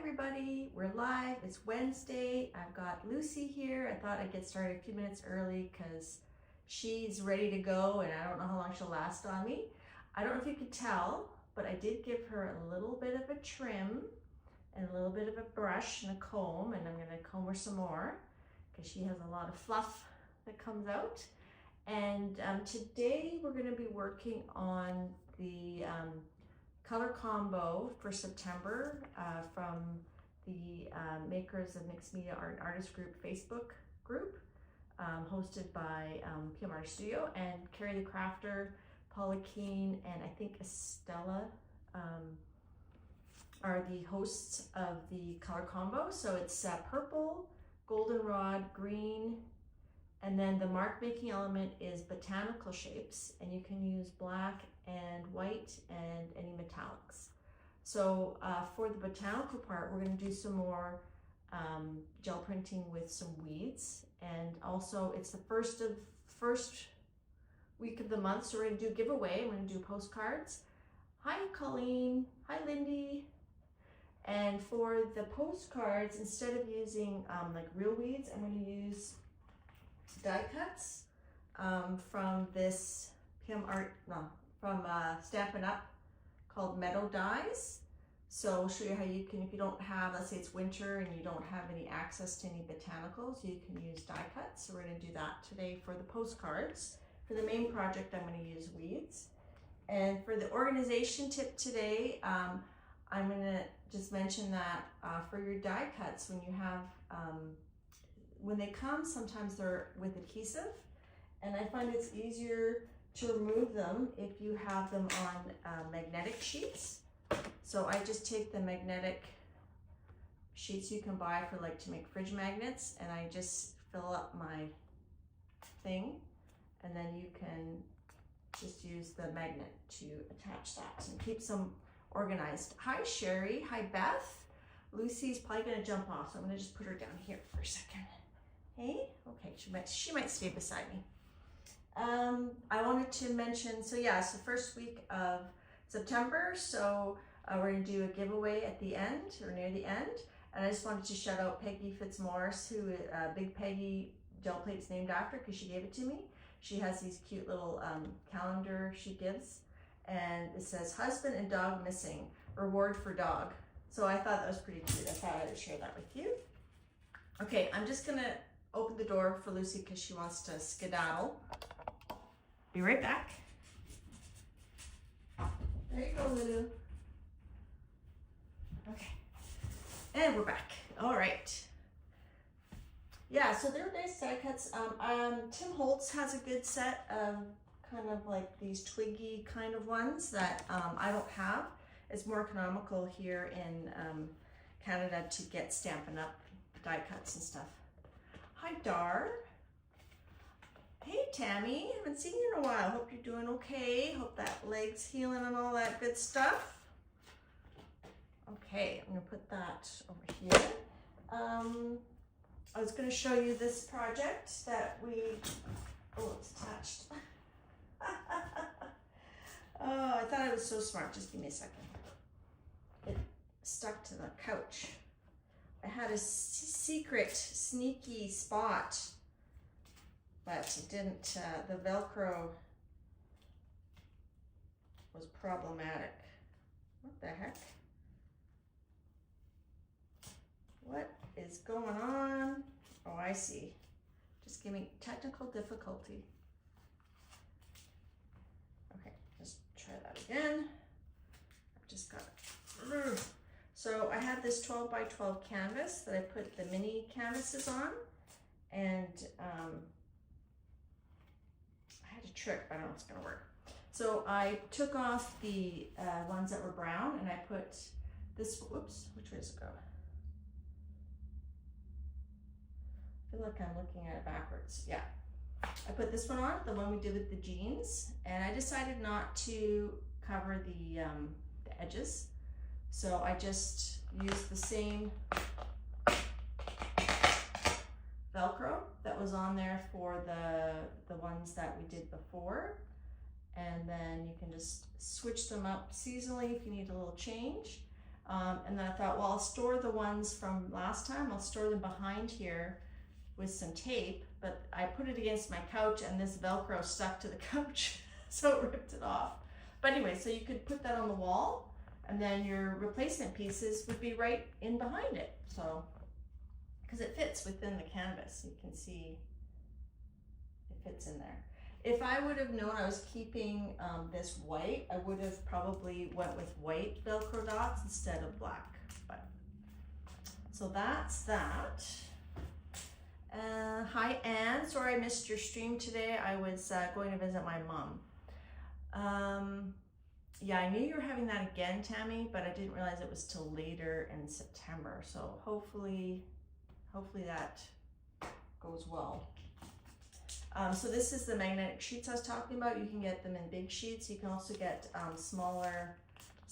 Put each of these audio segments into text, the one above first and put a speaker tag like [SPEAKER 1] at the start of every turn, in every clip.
[SPEAKER 1] everybody, we're live. It's Wednesday. I've got Lucy here. I thought I'd get started a few minutes early because she's ready to go and I don't know how long she'll last on me. I don't know if you could tell, but I did give her a little bit of a trim and a little bit of a brush and a comb, and I'm going to comb her some more because she has a lot of fluff that comes out. And today we're going to be working on the color combo for September from the Makers of Mixed Media Art Artist Group Facebook group, hosted by PM Art Studio, and Carrie the Crafter, Paula Keene, and I think Estella are the hosts of the color combo. So it's purple, goldenrod, green, and then the mark making element is botanical shapes, and you can use black and white and any metallics. So for the botanical part, we're going to do some more gel printing with some weeds, and also it's the first week of the month, so we're going to do a giveaway. I'm going to do postcards. Hi Colleen, hi Lindy. And for the postcards, instead of using like real weeds, I'm going to use die cuts from this from Stampin Up called Meadow Dies. So I'll show you how you can, if you don't have, let's say it's winter and you don't have any access to any botanicals, you can use die cuts. So we're going to do that today for the postcards. For the main project, I'm going to use weeds. And for the organization tip today, I'm going to just mention that for your die cuts, when you have when they come, sometimes they're with adhesive, and I find it's easier to remove them if you have them on magnetic sheets. So I just take the magnetic sheets you can buy for like to make fridge magnets, and I just fill up my thing, and then you can just use the magnet to attach that and keep them organized. Hi Sherry, hi Beth. Lucy's probably gonna jump off, so I'm gonna just put her down here for a second. Hey, okay, she might stay beside me. I wanted to mention, so yeah, it's the first week of September, so we're gonna do a giveaway at the end, or near the end, and I just wanted to shout out Peggy Fitzmaurice, who Big Peggy Gelplate's named after because she gave it to me. She has these cute little calendar she gives, and it says husband and dog missing, reward for dog. So I thought that was pretty cute. I thought I would share that with you. Okay, I'm just gonna open the door for Lucy because she wants to skedaddle. Be right back. There you go, Lulu. Okay, and we're back. All right. Yeah, so they're nice die cuts. Tim Holtz has a good set of kind of like these twiggy kind of ones that I don't have. It's more economical here in Canada to get Stampin' Up die cuts and stuff. Hi Dar. Hey Tammy, haven't seen you in a while. Hope you're doing okay. Hope that leg's healing and all that good stuff. Okay, I'm gonna put that over here. I was gonna show you this project that oh, it's attached. Oh, I thought I was so smart. Just give me a second. It stuck to the couch. I had a secret, sneaky spot, but it didn't, the Velcro was problematic. What the heck? What is going on? Oh, I see. Just giving technical difficulty. Okay, just try that again. I've just got it. So I have this 12 by 12 canvas that I put the mini canvases on, and I had a trick, but I don't know if it's gonna work. So I took off the ones that were brown, and I put this, whoops, which way does it go? I feel like I'm looking at it backwards. Yeah. I put this one on, the one we did with the jeans, and I decided not to cover the edges. So I just used the same Velcro that was on there for the ones that we did before. And then you can just switch them up seasonally if you need a little change. And then I thought, well, I'll store the ones from last time. I'll store them behind here with some tape, but I put it against my couch and this Velcro stuck to the couch, so it ripped it off. But anyway, so you could put that on the wall and then your replacement pieces would be right in behind it. So, because it fits within the canvas, you can see it fits in there. If I would have known I was keeping this white, I would have probably went with white Velcro dots instead of black. But so that's that. Hi Anne, sorry I missed your stream today. I was going to visit my mom. Yeah, I knew you were having that again, Tammy, but I didn't realize it was till later in September. So hopefully that goes well. So this is the magnetic sheets I was talking about. You can get them in big sheets. You can also get smaller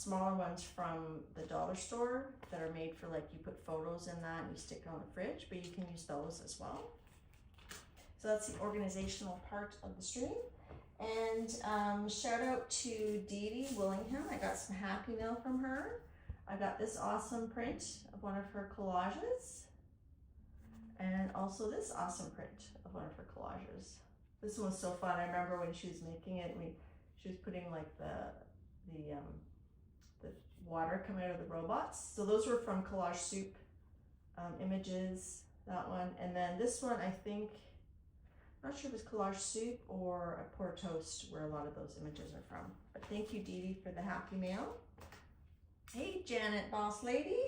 [SPEAKER 1] ones from the dollar store that are made for, like, you put photos in that and you stick it on the fridge, but you can use those as well. So that's the organizational part of the stream. And shout out to Dee Dee Willingham. I got some happy mail from her. I got this awesome print of one of her collages. And also this awesome print of one of her collages. This one was so fun. I remember when she was making it, she was putting like the water coming out of the robots. So those were from Collage Soup images, that one. And then this one, I think, I'm not sure if it was Collage Soup or a Pour Toast where a lot of those images are from. But thank you, Dee Dee, for the happy mail. Hey, Janet, boss lady.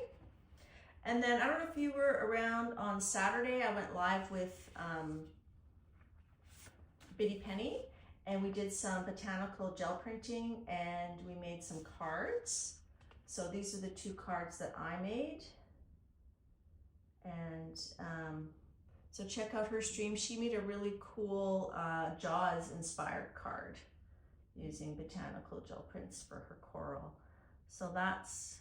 [SPEAKER 1] And then, I don't know if you were around on Saturday, I went live with Biddy Penny, and we did some botanical gel printing, and we made some cards. So these are the 2 cards that I made. And so check out her stream. She made a really cool Jaws inspired card using botanical gel prints for her coral. So that's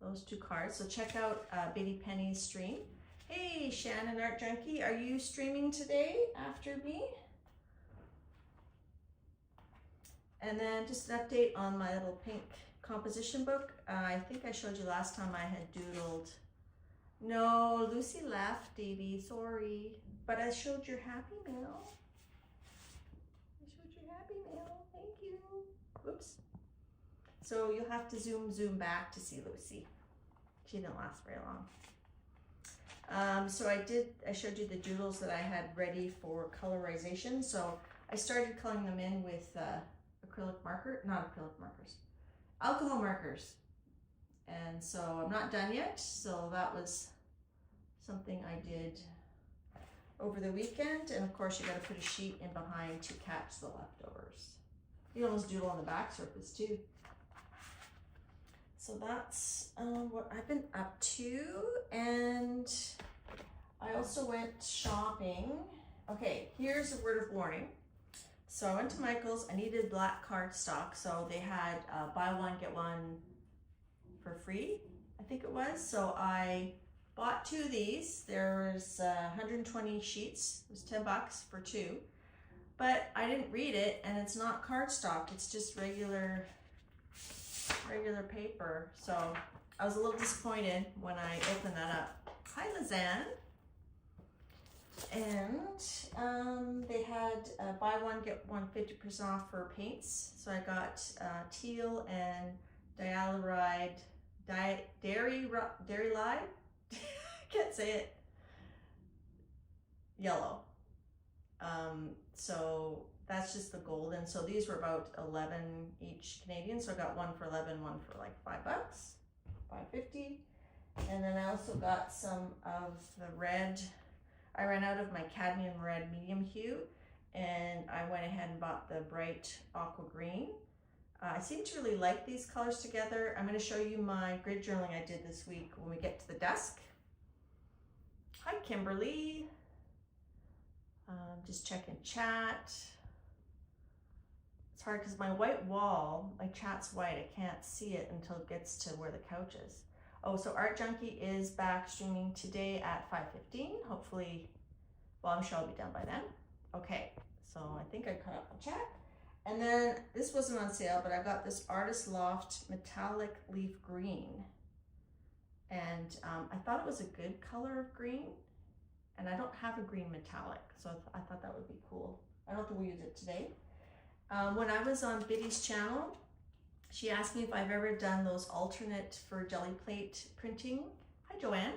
[SPEAKER 1] those 2 cards. So check out Biddy Penny's stream. Hey, Shannon Art Junkie, are you streaming today after me? And then just an update on my little pink composition book. I think I showed you last time I had doodled. No, Lucy left, Davey, sorry. But I showed your happy mail. I showed your happy mail, thank you. Whoops. So you'll have to zoom back to see Lucy. She didn't last very long. So I showed you the doodles that I had ready for colorization. So I started coloring them in with alcohol markers. And so I'm not done yet. So that was something I did over the weekend. And of course you got to put a sheet in behind to catch the leftovers. You can almost doodle on the back surface too. So that's what I've been up to. And I also went shopping. Okay, here's a word of warning. So I went to Michael's. I needed black cardstock. So they had buy one, get one for free, I think it was. So I bought 2 of these. There's 120 sheets. It was $10 for 2. But I didn't read it, and it's not cardstock. It's just regular paper. So I was a little disappointed when I opened that up. Hi, Lizanne. And they had buy one, get one 50% off for paints. So I got teal and dairy lime. Can't say it. Yellow. So that's just the golden. So these were about 11 each Canadian. So I got one for 11, one for like $5, $5.50. And then I also got some of the red. I ran out of my cadmium red medium hue, and I went ahead and bought the bright aqua green. I seem to really like these colors together. I'm going to show you my grid journaling I did this week when we get to the desk. Hi, Kimberly. Just checking chat. It's hard because my white wall, my chat's white. I can't see it until it gets to where the couch is. Oh, so Art Junkie is back streaming today at 5:15. Hopefully, well, I'm sure I'll be done by then. Okay, so I think I caught up on chat. And then this wasn't on sale, but I got this Artist Loft Metallic Leaf Green. And I thought it was a good color of green, and I don't have a green metallic, so I thought that would be cool. I don't think we'll use it today. When I was on Biddy's channel, she asked me if I've ever done those alternate for Gelplate printing. Hi, Joanne.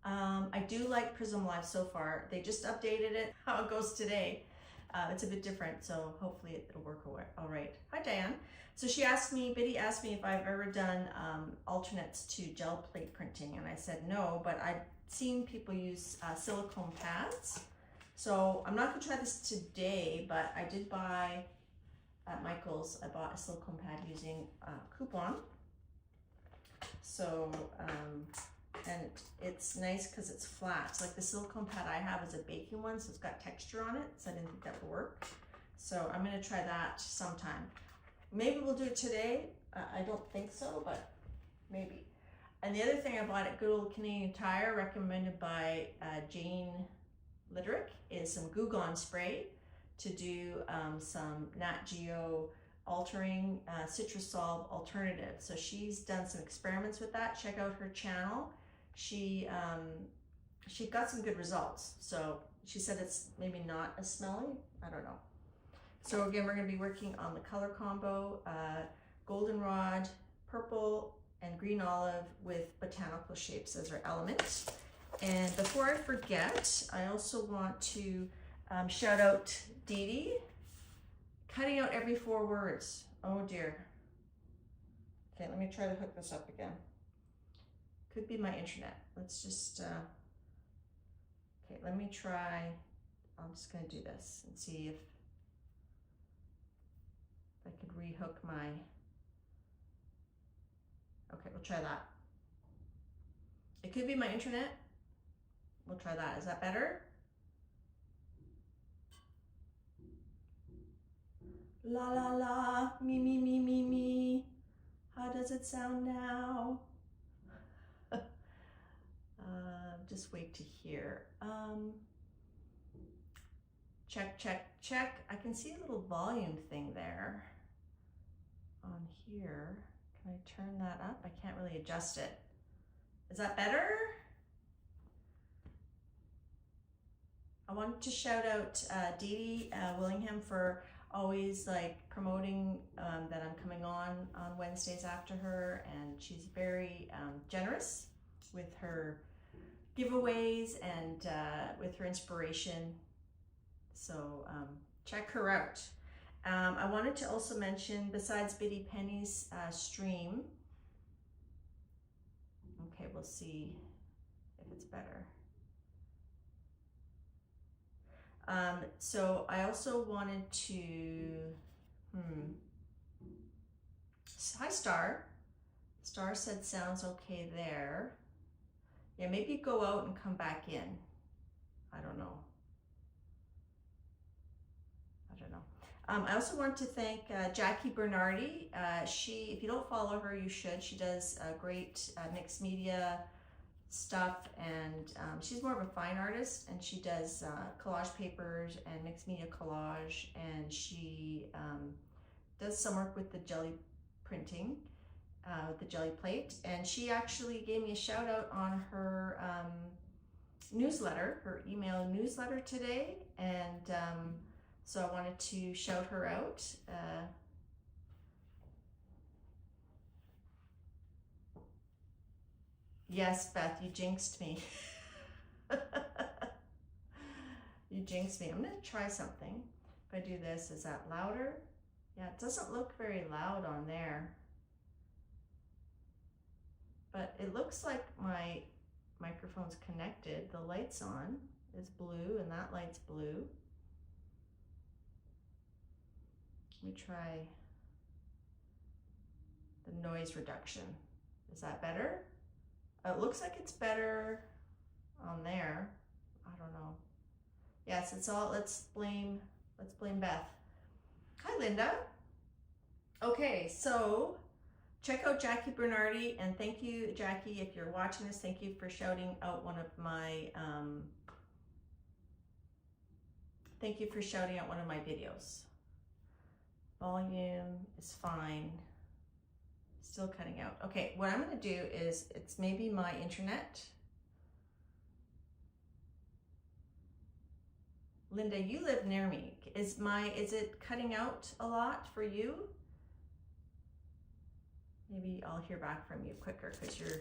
[SPEAKER 1] I do like Prism Live so far. They just updated it, how it goes today. It's a bit different, so hopefully it'll work all right. Hi, Diane. So Biddy asked me if I've ever done alternates to gel plate printing, and I said no, but I've seen people use silicone pads. So I'm not gonna try this today, but I did buy at Michael's, I bought a silicone pad using coupon. So, and it's nice because it's flat. Like the silicone pad I have is a baking one, so it's got texture on it, so I didn't think that would work. So I'm gonna try that sometime. Maybe we'll do it today. I don't think so, but maybe. And the other thing I bought at Good Old Canadian Tire, recommended by Jane Lidderick, is some Goo Gone spray to do some Nat Geo altering Citrusol alternative. So she's done some experiments with that. Check out her channel. She got some good results. So she said it's maybe not as smelly. I don't know. So again, we're going to be working on the color combo, goldenrod, purple, and green olive with botanical shapes as our elements. And before I forget, I also want to shout out Dee Dee, cutting out every 4 words. Oh dear. Okay, let me try to hook this up again. Could be my internet. Let's just, okay, let me try. I'm just gonna do this and see if I could rehook my, okay, we'll try that. It could be my internet. We'll try that. Is that better? La la la, me me me me me. How does it sound now? Just wait to hear. Check, check, check. I can see a little volume thing there on here. Can I turn that up? I can't really adjust it. Is that better? I wanted to shout out Dee Dee Willingham for always like promoting that I'm coming on Wednesdays after her, and she's very generous with her giveaways and with her inspiration. So check her out. I wanted to also mention, besides Biddy Penny's stream, okay, we'll see if it's better. So I also wanted to, hi Star. Star said sounds okay there. Yeah, maybe go out and come back in. I don't know. I also want to thank Jackie Bernardi. If you don't follow her, you should. She does great mixed media stuff, and she's more of a fine artist, and she does collage papers and mixed media collage, and she does some work with the jelly printing, with the jelly plate, and she actually gave me a shout out on her newsletter, her email newsletter today, and so I wanted to shout her out. Yes, Beth, you jinxed me. You jinxed me. I'm gonna try something. If I do this, is that louder? Yeah, it doesn't look very loud on there. But it looks like my microphone's connected. The light's on, it's blue, and that light's blue. Let me try the noise reduction. Is that better? It looks like it's better on there. I don't know. Yes, it's all, let's blame Beth. Hi, Linda. Okay, so check out Jackie Bernardi, and thank you, Jackie, if you're watching this, thank you for shouting out one of my, thank you for shouting out one of my videos. Volume is fine. Still cutting out. Okay, what I'm going to do is, it's maybe my internet. Linda, you live near me. Is it cutting out a lot for you? Maybe I'll hear back from you quicker because you're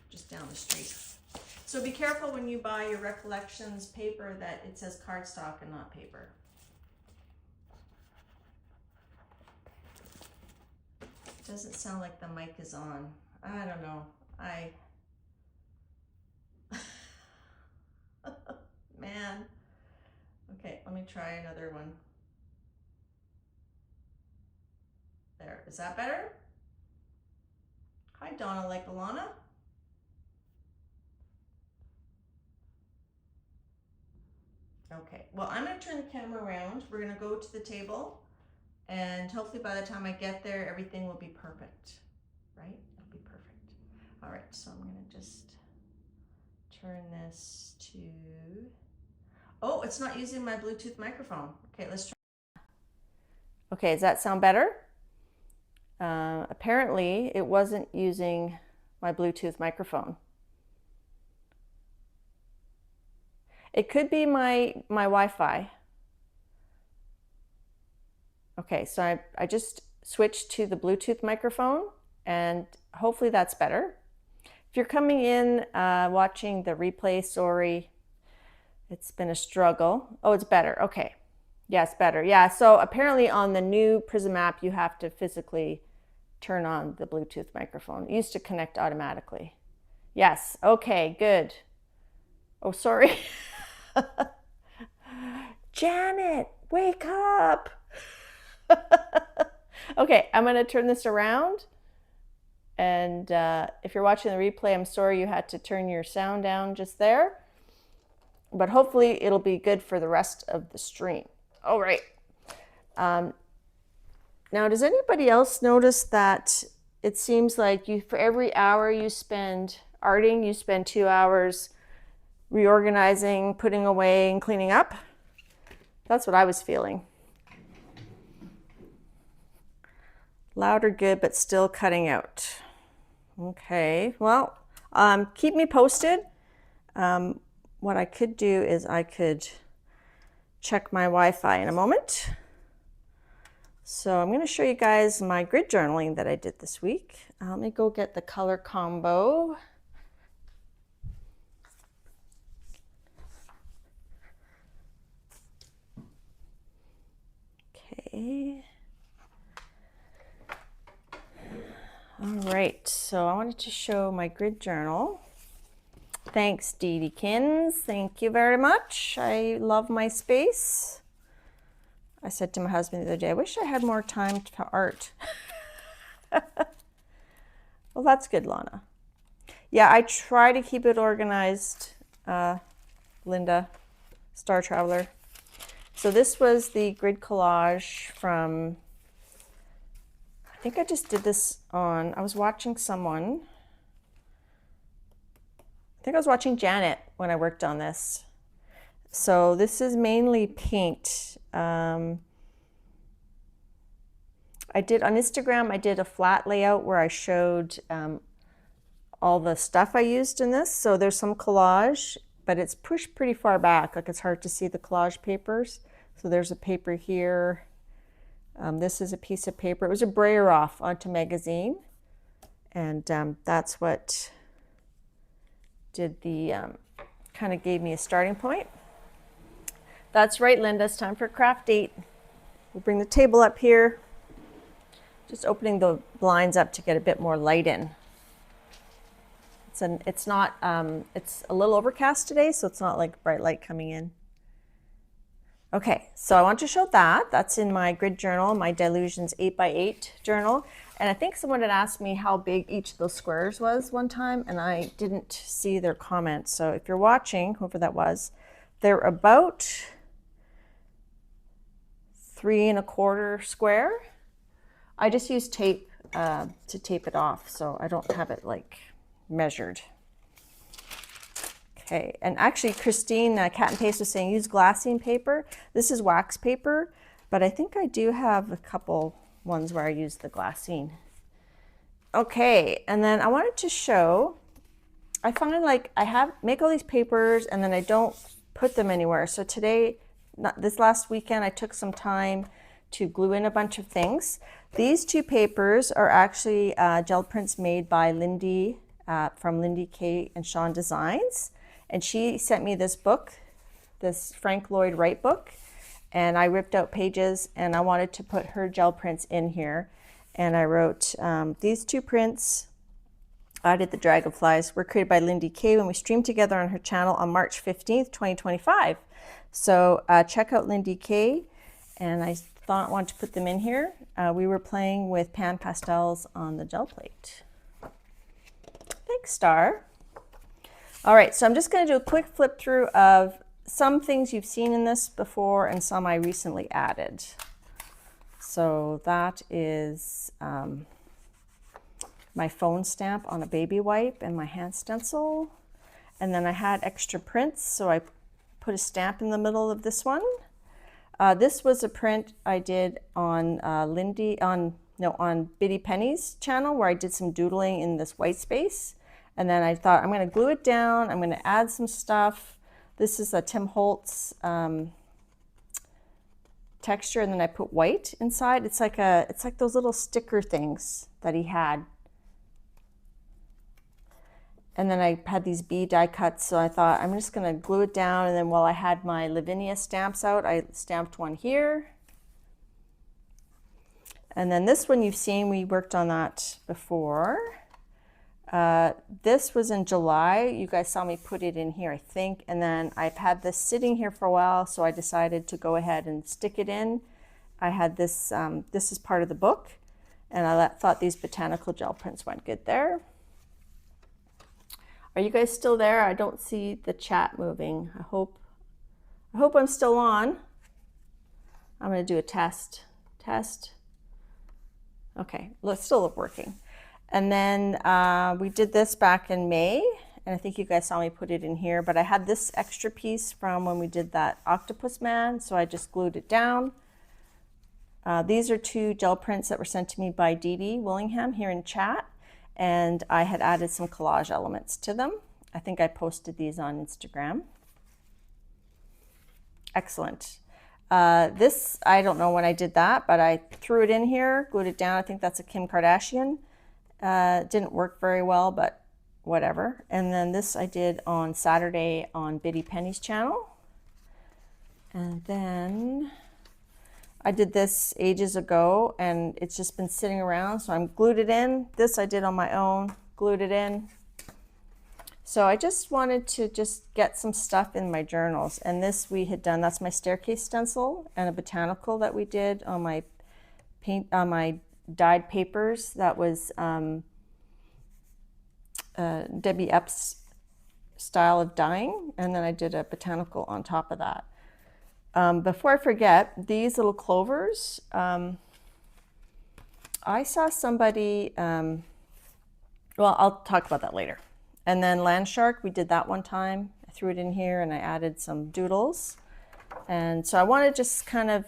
[SPEAKER 1] just down the street. So be careful when you buy your Recollections paper that it says cardstock and not paper. It doesn't sound like the mic is on. I don't know. Man. Okay, let me try another one. There, is that better? Hi, Donna like Alana. Okay, well, I'm gonna turn the camera around. We're gonna go to the table, and hopefully by the time I get there, everything will be perfect, right? It'll be perfect. All right, so I'm gonna just turn this to, oh, it's not using my Bluetooth microphone. Okay, let's try. Okay, does that sound better? Apparently it wasn't using my Bluetooth microphone. It could be my Wi-Fi. Okay, so I just switched to the Bluetooth microphone, and hopefully that's better. If you're coming in watching the replay, sorry, it's been a struggle. Oh, it's better. Okay. Yes, better. Yeah, so apparently on the new Prism app, you have to physically turn on the Bluetooth microphone. It used to connect automatically. Yes, okay, good. Oh, sorry. Janet, wake up. Okay, I'm gonna turn this around. And if you're watching the replay, I'm sorry you had to turn your sound down just there. But hopefully it'll be good for the rest of the stream. All right. Now, does anybody else notice that it seems like for every hour you spend arting, you spend 2 hours reorganizing, putting away, and cleaning up? That's what I was feeling. Louder, good, but still cutting out. Okay, well, keep me posted. What I could do is I could check my Wi-Fi in a moment. So I'm going to show you guys my grid journaling that I did this week. Let me go get the color combo. Okay. All right, so I wanted to show my grid journal. Thanks, Dee Dee Kins. Thank you very much. I love my space. I said to my husband the other day, I wish I had more time to art. Well, that's good, Lana. Yeah, I try to keep it organized, Linda, Star Traveler. So this was the grid collage from, I think I just did this on, I was watching someone. I think I was watching Janet when I worked on this. So this is mainly paint. I did on Instagram, I did a flat layout where I showed all the stuff I used in this. So there's some collage, but it's pushed pretty far back. Like it's hard to see the collage papers. So there's a paper here. This is a piece of paper. It was a brayer off onto magazine. And that's what did the, kind of gave me a starting point. That's right, Linda, it's time for craft date. We'll bring the table up here. Just opening the blinds up to get a bit more light in. It's a little overcast today, so it's not like bright light coming in. Okay, so I want to show that. That's in my grid journal, my Dilutions 8x8 journal. And I think someone had asked me how big each of those squares was one time, and I didn't see their comment. So if you're watching, whoever that was, they're about 3 1/4 square. I just use tape to tape it off, so I don't have it like measured. Okay, and actually Christine Cat and Paste was saying use glassine paper. This is wax paper, but I think I do have a couple ones where I use the glassine.
[SPEAKER 2] Okay, and then I wanted to show, I find like I make all these papers and then I don't put them anywhere. So today, this last weekend, I took some time to glue in a bunch of things. These two papers are actually gel prints made by Lindy from Lindy K and Sean Designs. And she sent me this book, this Frank Lloyd Wright book. And I ripped out pages and I wanted to put her gel prints in here. And I wrote these two prints. I did the dragonflies, were created by Lindy K when we streamed together on her channel on March 15th, 2025. So check out Lindy K. And I wanted to put them in here. We were playing with pan pastels on the Gelplate. Thanks, Star. All right, so I'm just going to do a quick flip through of some things you've seen in this before and some I recently added. So that is my phone stamp on a baby wipe and my hand stencil. And then I had extra prints, so I put a stamp in the middle of this one. This was a print I did on on Biddy Penny's channel, where I did some doodling in this white space. And then I thought I'm going to glue it down. I'm going to add some stuff. This is a Tim Holtz texture, and then I put white inside. It's like those little sticker things that he had. And then I had these bee die cuts, so I thought I'm just going to glue it down. And then while I had my Lavinia stamps out, I stamped one here. And then this one you've seen, we worked on that before. This was in July. You guys saw me put it in here, I think. And then I've had this sitting here for a while, so I decided to go ahead and stick it in. I had this, this is part of the book, and I thought these botanical gel prints went good there. Are you guys still there? I don't see the chat moving. I hope I'm still on. I'm going to do a test. Okay, well, it's still working. And then we did this back in May, and I think you guys saw me put it in here, but I had this extra piece from when we did that octopus man, so I just glued it down. These are two gel prints that were sent to me by Dee Dee Willingham here in chat, and I had added some collage elements to them. I think I posted these on Instagram. Excellent. This, I don't know when I did that, but I threw it in here, glued it down. I think that's a Kim Kardashian. Didn't work very well, but whatever. And then this I did on Saturday on Biddy Penny's channel. And then I did this ages ago, and it's just been sitting around, so I'm glued it in. This I did on my own, glued it in. So I just wanted to just get some stuff in my journals. And this we had done, that's my staircase stencil and a botanical that we did on my my dyed papers. That was Debbie Epps' style of dyeing, and then I did a botanical on top of that. Before I forget, these little clovers, I saw somebody, well, I'll talk about that later. And then land shark, we did that one time. I threw it in here and I added some doodles. And so I want to just kind of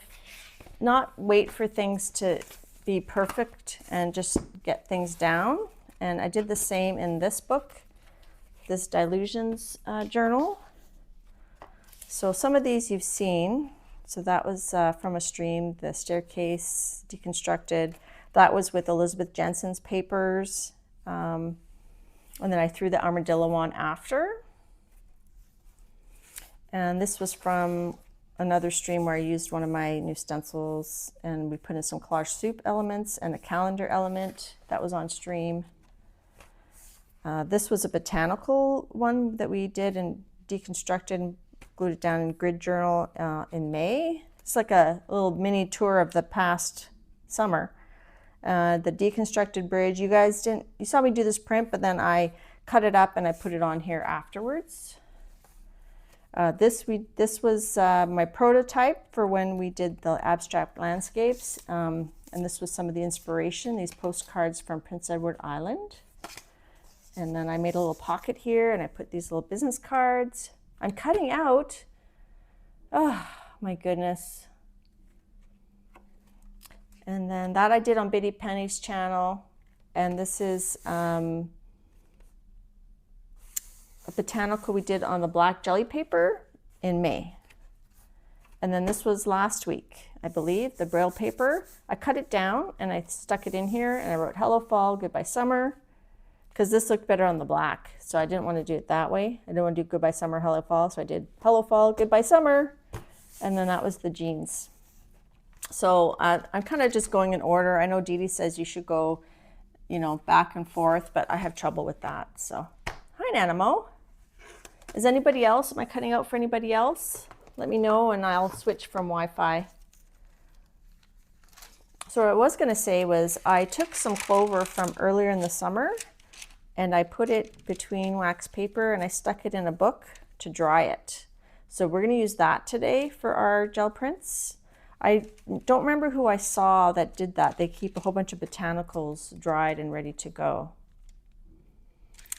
[SPEAKER 2] not wait for things to be perfect and just get things down. And I did the same in this book, this Dilutions journal. So some of these you've seen. So that was from a stream, the staircase deconstructed. That was with Elizabeth Jensen's papers. And then I threw the armadillo on after. And this was from another stream where I used one of my new stencils, and we put in some collage soup elements and a calendar element that was on stream. This was a botanical one that we did and deconstructed and glued it down in Grid Journal in May. It's like a little mini tour of the past summer. The deconstructed bridge, you saw me do this print, but then I cut it up and I put it on here afterwards. This was my prototype for when we did the abstract landscapes, and this was some of the inspiration, these postcards from Prince Edward Island. And then I made a little pocket here and I put these little business cards. I'm cutting out, oh my goodness. And then that I did on Biddy Penny's channel. and this is a botanical we did on the black jelly paper in May. And then this was last week, I believe, the Braille paper. I cut it down and I stuck it in here and I wrote hello fall, goodbye summer, because this looked better on the black. So I didn't want to do it that way. I didn't want to do goodbye summer, hello fall. So I did hello fall, goodbye summer. And then that was the jeans. So I'm kind of just going in order. I know Dee Dee says you should go, you know, back and forth, but I have trouble with that. So, hi Nanamo. Is anybody else? Am I cutting out for anybody else? Let me know and I'll switch from Wi-Fi. So what I was going to say was I took some clover from earlier in the summer and I put it between wax paper and I stuck it in a book to dry it. So we're going to use that today for our gel prints. I don't remember who I saw that did that. They keep a whole bunch of botanicals dried and ready to go.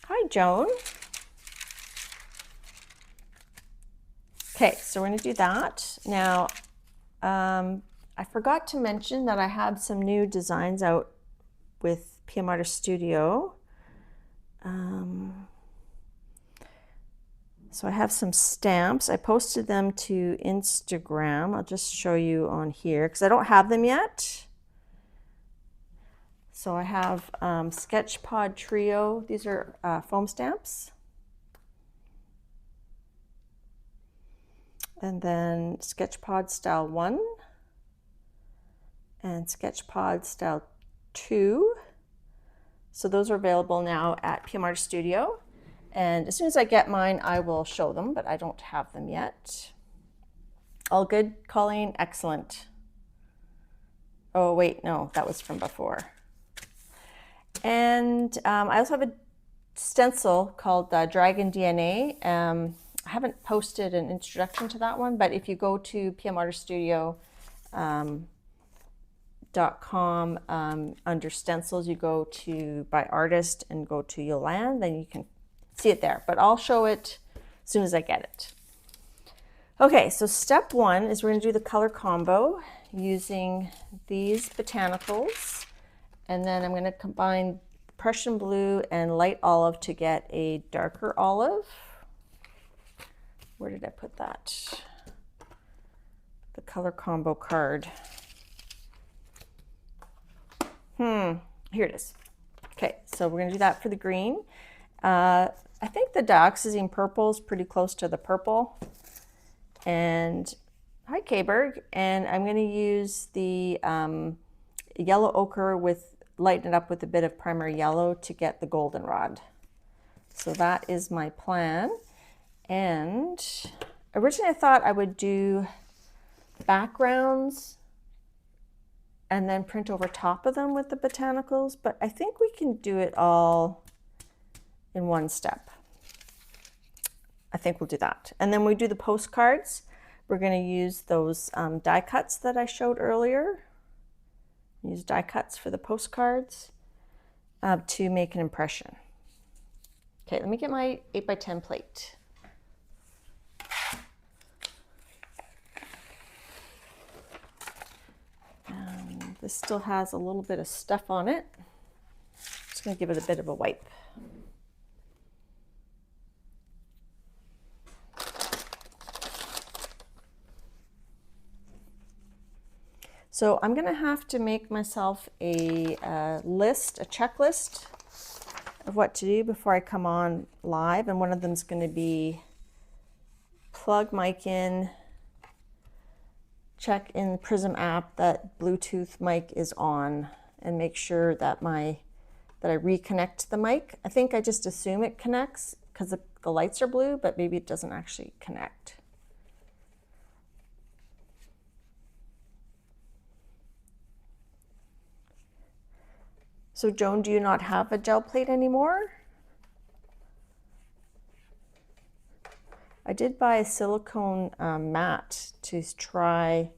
[SPEAKER 2] Hi, Joan. Okay, so we're going to do that. Now, I forgot to mention that I have some new designs out with PM Artist Studio. So I have some stamps. I posted them to Instagram. I'll just show you on here because I don't have them yet. So I have Sketch Pod Trio. These are foam stamps. And then Sketch Pod Style 1 and Sketch Pod Style 2. So those are available now at PM Artist Studio. And as soon as I get mine, I will show them, but I don't have them yet. All good, Colleen? Excellent. Oh, wait, no, that was from before. And I also have a stencil called Dragon DNA. I haven't posted an introduction to that one, but if you go to pmartiststudio.com under stencils, you go to by artist and go to Yolande, then you can see it there, but I'll show it as soon as I get it. Okay, so step one is we're going to do the color combo using these botanicals, and then I'm going to combine Prussian blue and light olive to get a darker olive. Where did I put that? The color combo card. Here it is. Okay, so we're going to do that for the green. I think the dioxazine purple is pretty close to the purple. And hi, Kberg. And I'm going to use the yellow ochre with, lighten it up with a bit of primary yellow to get the goldenrod. So that is my plan. And originally I thought I would do backgrounds and then print over top of them with the botanicals, but I think we can do it all in one step. I think we'll do that. And then when we do the postcards, we're going to use those die cuts that I showed earlier. Use die cuts for the postcards to make an impression. Okay, let me get my 8x10 plate. This still has a little bit of stuff on it. Just going to give it a bit of a wipe. So I'm going to have to make myself a checklist of what to do before I come on live. And one of them is going to be plug mic in, check in the Prism app that Bluetooth mic is on, and make sure that I reconnect the mic. I think I just assume it connects because the lights are blue, but maybe it doesn't actually connect. So Joan, do you not have a gel plate anymore? I did buy a silicone mat to try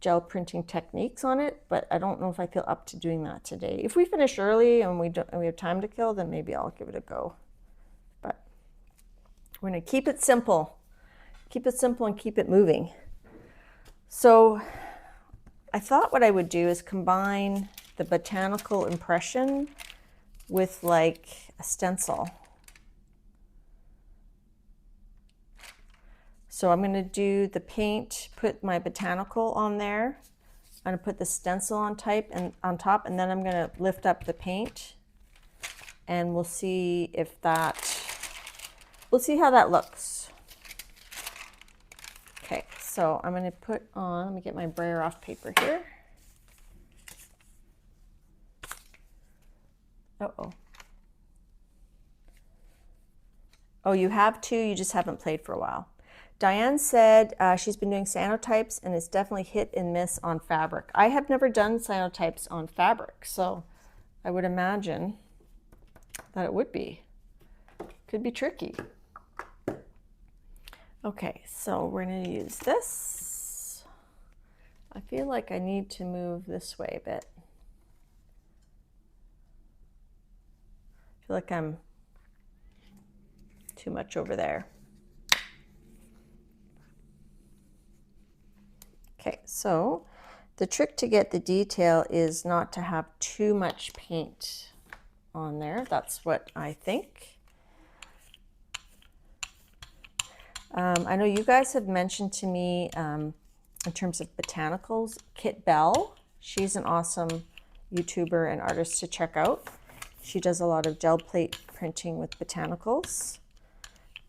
[SPEAKER 2] gel printing techniques on it, but I don't know if I feel up to doing that today. If we finish early and we have time to kill, then maybe I'll give it a go. But we're going to keep it simple. Keep it simple and keep it moving. So I thought what I would do is combine the botanical impression with like a stencil. So I'm going to do the paint, put my botanical on there. I'm going to put the stencil on top, and then I'm going to lift up the paint, and we'll see if that, we'll see how that looks. Okay, so I'm going to put on, let me get my brayer off paper here. Uh-oh. Oh, you have too, you just haven't played for a while. Diane said she's been doing cyanotypes and it's definitely hit and miss on fabric. I have never done cyanotypes on fabric, so I would imagine that it would be. Could be tricky. Okay, so we're going to use this. I feel like I need to move this way a bit. I feel like I'm too much over there. Okay, so the trick to get the detail is not to have too much paint on there. That's what I think. I know you guys have mentioned to me in terms of botanicals, Kit Bell. She's an awesome YouTuber and artist to check out. She does a lot of gel plate printing with botanicals.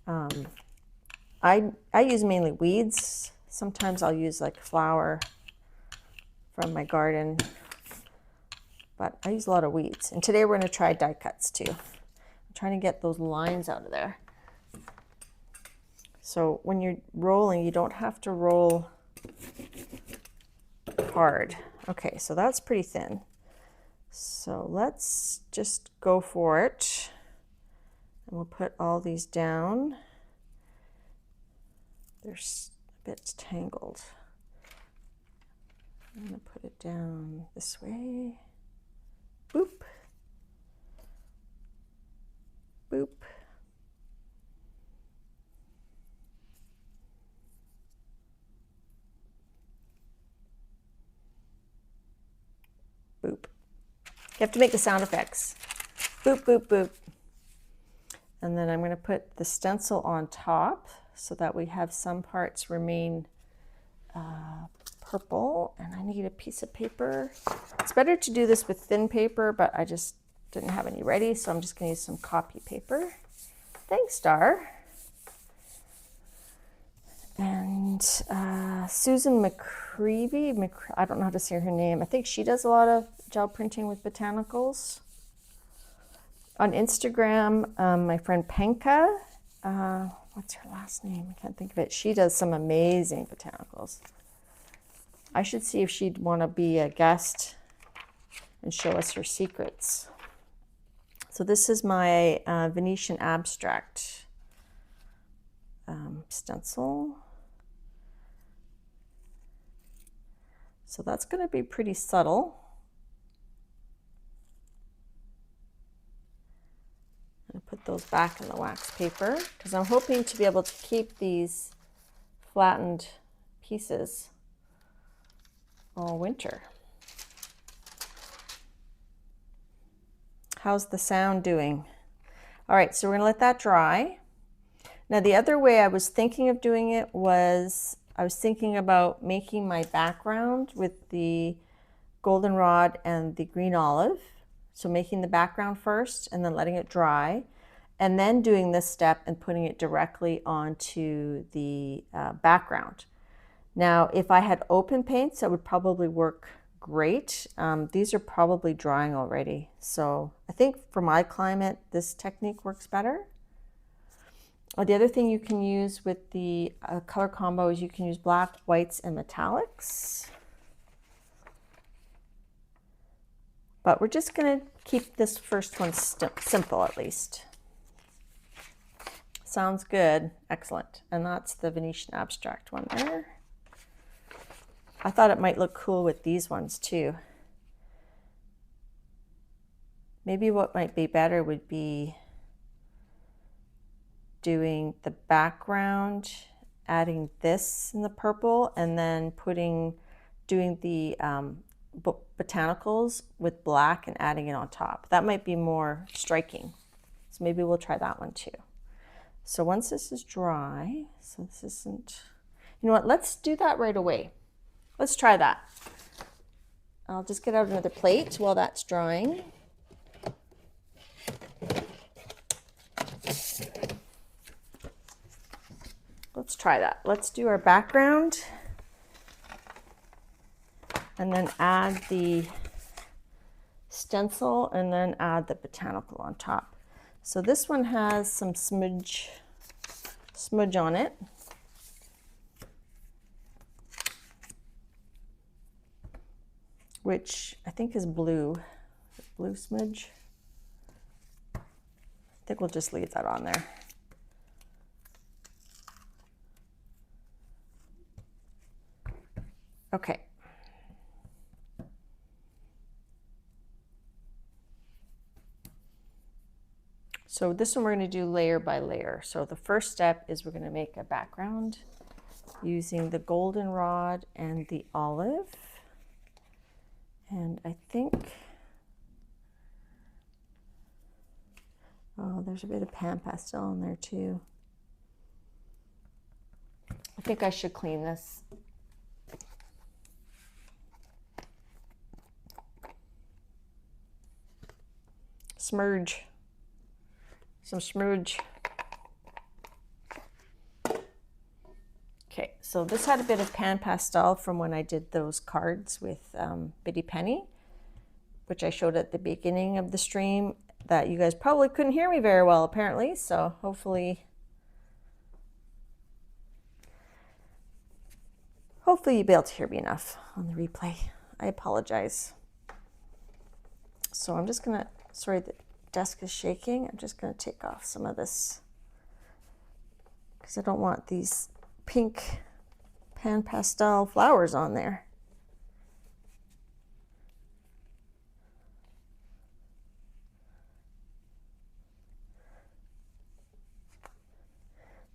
[SPEAKER 2] I use mainly weeds. Sometimes I'll use like flower from my garden, but I use a lot of weeds. And today we're going to try die cuts too. I'm trying to get those lines out of there. So when you're rolling, you don't have to roll hard. Okay, so that's pretty thin. So let's just go for it. And we'll put all these down. They're a bit tangled. I'm going to put it down this way. Boop. Boop. Boop. You have to make the sound effects. Boop, boop, boop. And then I'm going to put the stencil on top so that we have some parts remain purple. And I need a piece of paper. It's better to do this with thin paper, but I just didn't have any ready, so I'm just going to use some copy paper. Thanks, Star. And Susan McCreevy, I don't know how to say her name. I think she does a lot of gel printing with botanicals. On Instagram, my friend Penka, what's her last name? I can't think of it. She does some amazing botanicals. I should see if she'd want to be a guest and show us her secrets. So this is my Venetian abstract stencil. So that's going to be pretty subtle. I'm going to put those back in the wax paper because I'm hoping to be able to keep these flattened pieces all winter. How's the sound doing? All right, so we're going to let that dry. Now the other way I was thinking of doing it was I was thinking about making my background with the goldenrod and the green olive. So making the background first and then letting it dry, and then doing this step and putting it directly onto the background. Now, if I had open paints, that would probably work great. These are probably drying already. So I think for my climate, this technique works better. The other thing you can use with the color combo is you can use black, whites, and metallics. But we're just going to keep this first one simple at least. Sounds good. Excellent. And that's the Venetian abstract one there. I thought it might look cool with these ones too. Maybe what might be better would be doing the background, adding this in the purple, and then doing the botanicals with black and adding it on top. That might be more striking. So maybe we'll try that one too. So once this is dry, so this isn't, you know what, let's do that right away. Let's try that. I'll just get out another plate while that's drying. Let's try that. Let's do our background and then add the stencil and then add the botanical on top. So this one has some smudge on it. Which I think is blue smudge. I think we'll just leave that on there. Okay. So this one we're going to do layer by layer. So the first step is we're going to make a background using the goldenrod and the olive. And I think, oh, there's a bit of pan pastel in there too. I think I should clean this. Smudge. Some smudge. Okay, so this had a bit of pan pastel from when I did those cards with Bitty Penny, which I showed at the beginning of the stream that you guys probably couldn't hear me very well apparently, so hopefully you'll be able to hear me enough on the replay. I apologize. So I'm just gonna, sorry the desk is shaking, I'm just gonna take off some of this because I don't want these pink pan pastel flowers on there.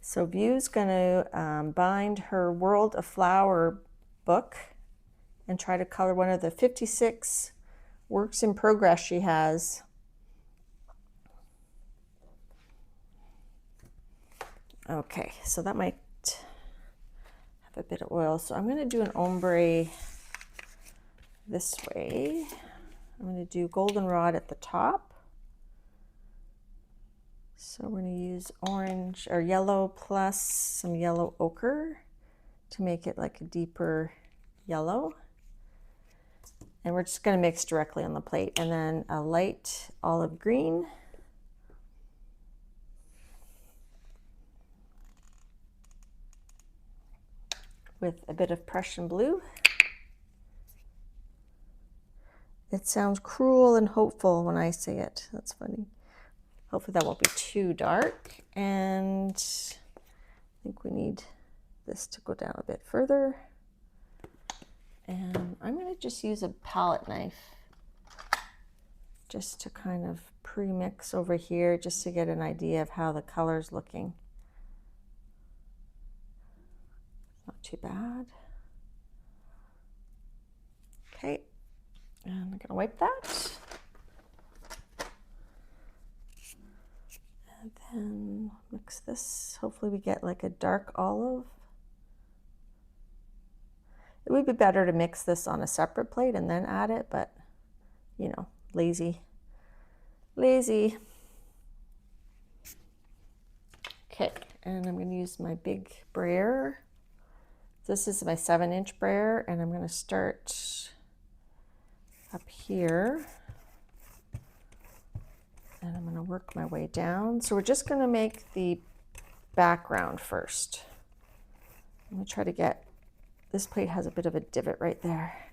[SPEAKER 2] So View's going to bind her World of Flower book and try to color one of the 56 works in progress she has. Okay, so that might have a bit of oil. So I'm going to do an ombre this way. I'm going to do goldenrod at the top. So we're going to use orange or yellow plus some yellow ochre to make it like a deeper yellow. And we're just going to mix directly on the plate. And then a light olive green. With a bit of Prussian blue. It sounds cruel and hopeful when I say it. That's funny. Hopefully that won't be too dark. And I think we need this to go down a bit further. And I'm going to just use a palette knife just to kind of pre-mix over here, just to get an idea of how the color's looking. Not too bad. Okay, and I'm going to wipe that. And then mix this. Hopefully we get like a dark olive. It would be better to mix this on a separate plate and then add it, but you know, lazy. Okay, and I'm going to use my big brayer. This is my 7-inch brayer, and I'm going to start up here. And I'm going to work my way down. So we're just going to make the background first. I'm going to try to get, this plate has a bit of a divot right there.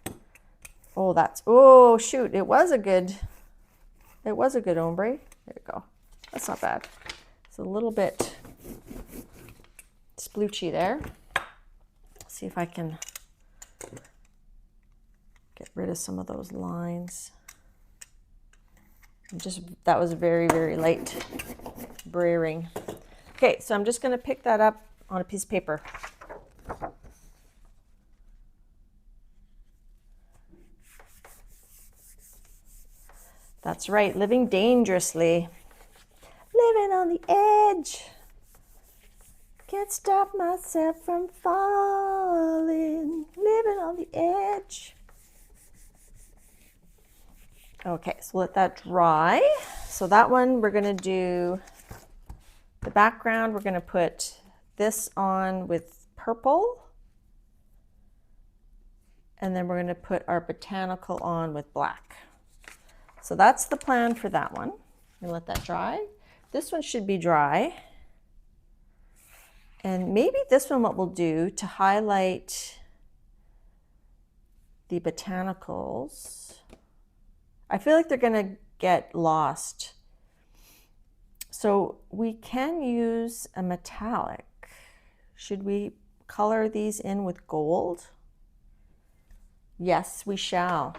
[SPEAKER 2] Oh, that's, oh shoot, it was a good ombre. There we go. That's not bad. It's a little bit sploochy there. See if I can get rid of some of those lines. That was very, very light brayering. Okay, so I'm just going to pick that up on a piece of paper. That's right, living dangerously. Living on the edge. Can't stop myself from falling. Living on the edge. Okay, so let that dry. So that one we're going to do the background. We're going to put this on with purple. And then we're going to put our botanical on with black. So that's the plan for that one. I'm going to let that dry. This one should be dry. And maybe this one, what we'll do to highlight the botanicals, I feel like they're going to get lost. So we can use a metallic. Should we color these in with gold? Yes, we shall.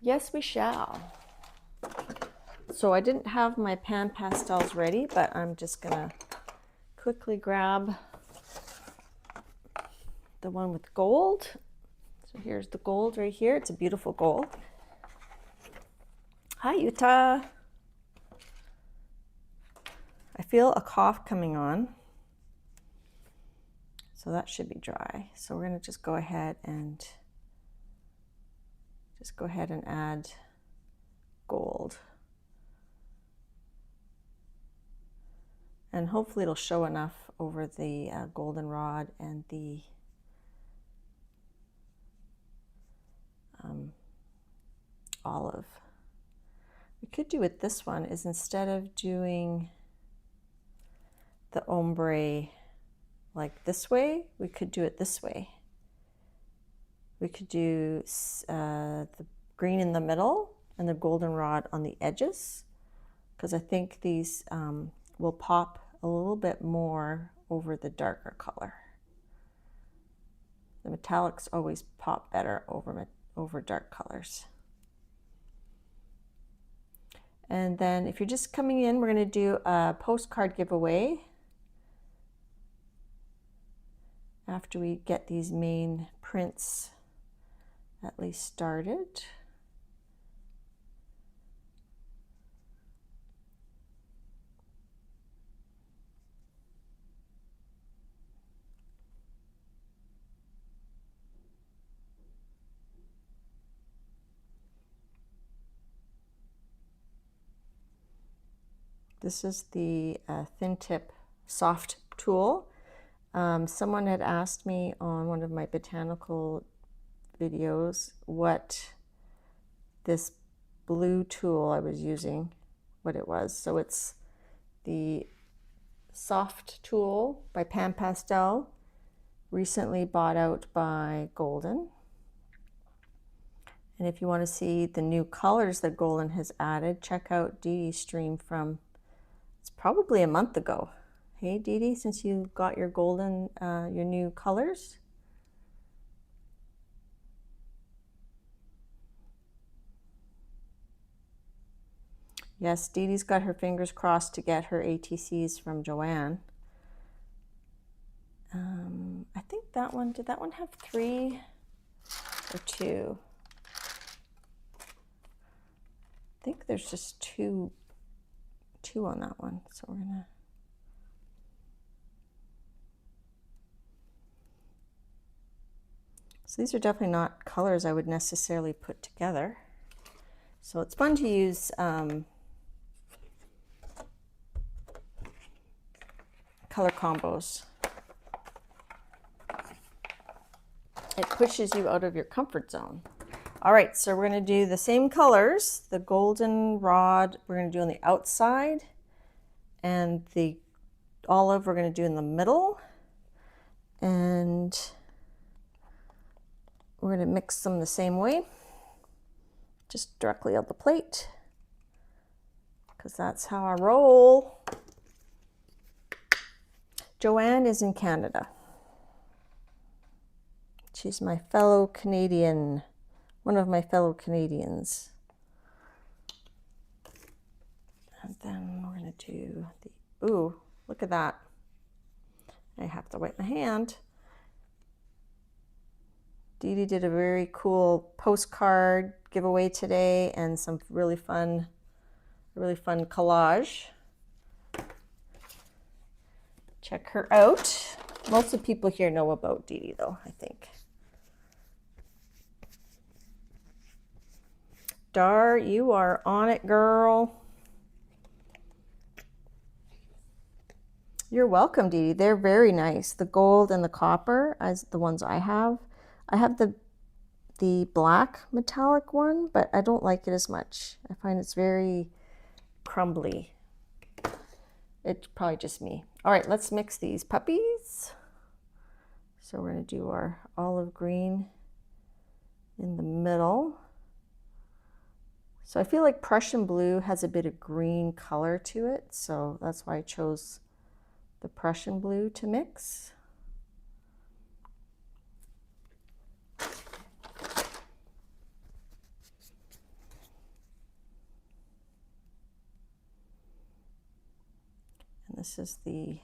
[SPEAKER 2] Yes, we shall. So I didn't have my pan pastels ready, but I'm just gonna quickly grab the one with gold. So here's the gold right here. It's a beautiful gold. Hi, Utah. I feel a cough coming on. So that should be dry. So we're gonna just go ahead and add gold. And hopefully it'll show enough over the goldenrod and the olive. We could do it this one is instead of doing the ombre like this way, we could do it this way. We could do the green in the middle and the goldenrod on the edges, because I think these will pop a little bit more over the darker color. The metallics always pop better over dark colors. And then if you're just coming in, we're going to do a postcard giveaway after we get these main prints at least started. This is the thin tip soft tool. Someone had asked me on one of my botanical videos what this blue tool I was using, what it was. So it's the soft tool by Pan Pastel, recently bought out by Golden. And if you want to see the new colors that Golden has added, check out Dee Dee's stream from, it's probably a month ago. Hey Dee Dee, since you got your Golden, your new colors. Yes, Dee Dee's got her fingers crossed to get her ATCs from Joanne. I think that one, did that one have 3 or 2? I think there's just two on that one. So we're gonna, so these are definitely not colors I would necessarily put together. So it's fun to use color combos. It pushes you out of your comfort zone. All right, so we're going to do the same colors. The golden rod we're going to do on the outside, and the olive we're going to do in the middle. And we're going to mix them the same way, just directly on the plate, because that's how I roll. Joanne is in Canada. She's my fellow Canadian, one of my fellow Canadians. And then we're going to do the, ooh, look at that. I have to wipe my hand. Dee Dee did a very cool postcard giveaway today and some really fun collage. Check her out. Most of the people here know about Dee Dee though, I think. Dar, you are on it, girl. You're welcome, Dee Dee. They're very nice. The gold and the copper as the ones I have. I have the black metallic one, but I don't like it as much. I find it's very crumbly. It's probably just me. All right, let's mix these puppies. So we're going to do our olive green in the middle. So I feel like Prussian blue has a bit of green color to it, so that's why I chose the Prussian blue to mix. And this is the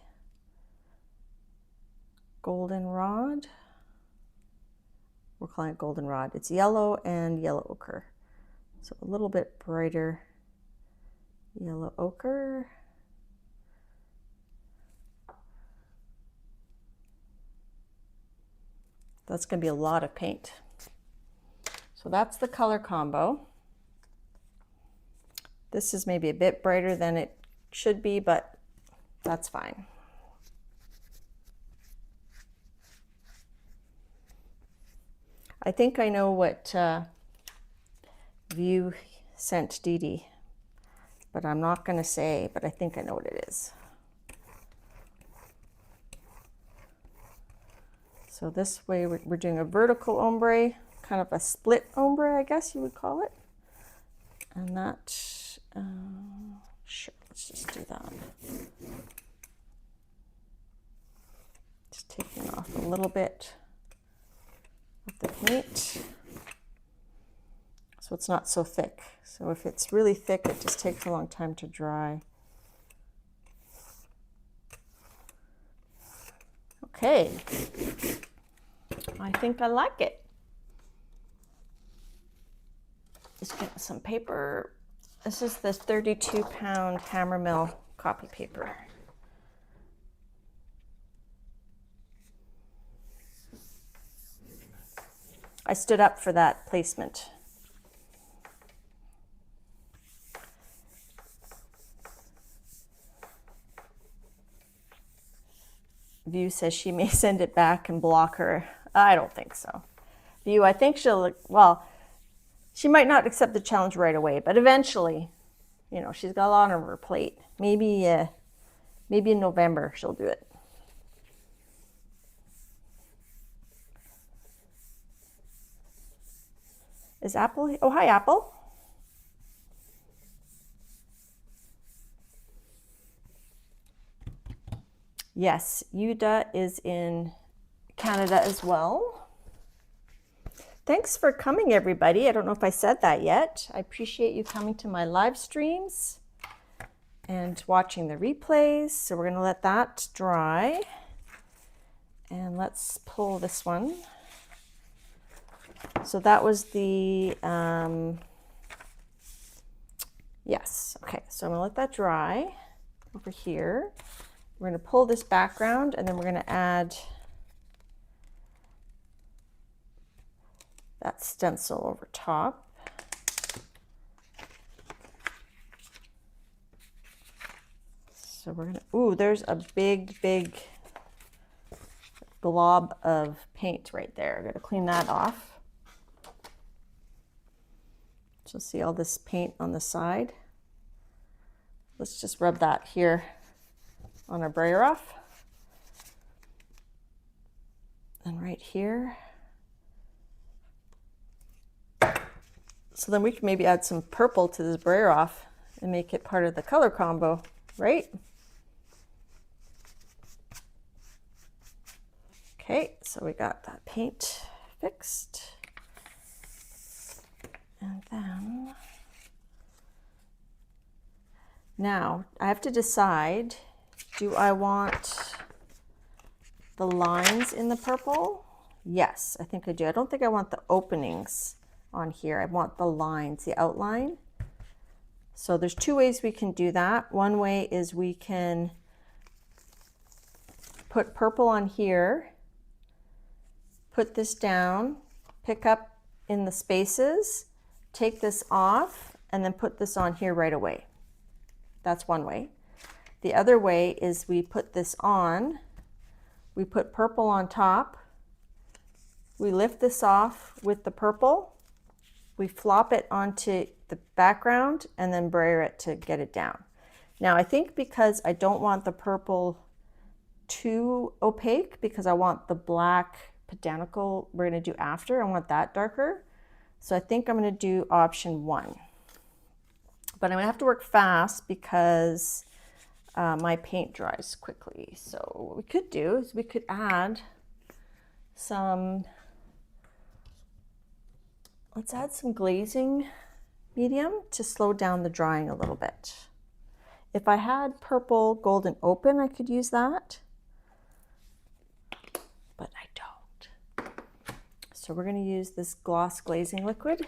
[SPEAKER 2] goldenrod. We're calling it goldenrod. It's yellow and yellow ochre. So a little bit brighter yellow ochre. That's going to be a lot of paint. So that's the color combo. This is maybe a bit brighter than it should be, but that's fine. I think I know what View sent Dee Dee, but I'm not going to say, but I think I know what it is. So this way we're doing a vertical ombre, kind of a split ombre, I guess you would call it. And that, sure, let's just do that. Just taking off a little bit of the paint so it's not so thick. So if it's really thick, it just takes a long time to dry. Okay, I think I like it. Just get some paper. This is the 32-pound Hammermill copy paper. I stood up for that placement. View says she may send it back and block her. I don't think so. View, I think she'll, well, she might not accept the challenge right away, but eventually, you know, she's got a lot on her plate. Maybe in November she'll do it. Is Apple? Oh, hi, Apple. Yes, Yuda is in Canada as well. Thanks for coming, everybody. I don't know if I said that yet. I appreciate you coming to my live streams and watching the replays. So we're going to let that dry. And let's pull this one. So that was the, yes. Okay, so I'm going to let that dry over here. We're going to pull this background and then we're going to add that stencil over top. So we're going to, ooh, there's a big, big glob of paint right there. I'm going to clean that off. So see all this paint on the side. Let's just rub that here on our brayer off. And right here. So then we can maybe add some purple to this brayer off and make it part of the color combo, right? Okay, so we got that paint fixed. And then, now I have to decide, do I want the lines in the purple? Yes, I think I do. I don't think I want the openings on here. I want the lines, the outline. So there's two ways we can do that. One way is we can put purple on here, put this down, pick up in the spaces, take this off, and then put this on here right away. That's one way. The other way is we put this on, we put purple on top, we lift this off with the purple, we flop it onto the background, and then brayer it to get it down. Now I think because I don't want the purple too opaque, because I want the black Botanical we're going to do after, I want that darker. So I think I'm going to do option 1. But I'm going to have to work fast because my paint dries quickly. So what we could do is we could add some, let's add some glazing medium to slow down the drying a little bit. If I had purple golden open, I could use that, but I don't. So we're going to use this gloss glazing liquid.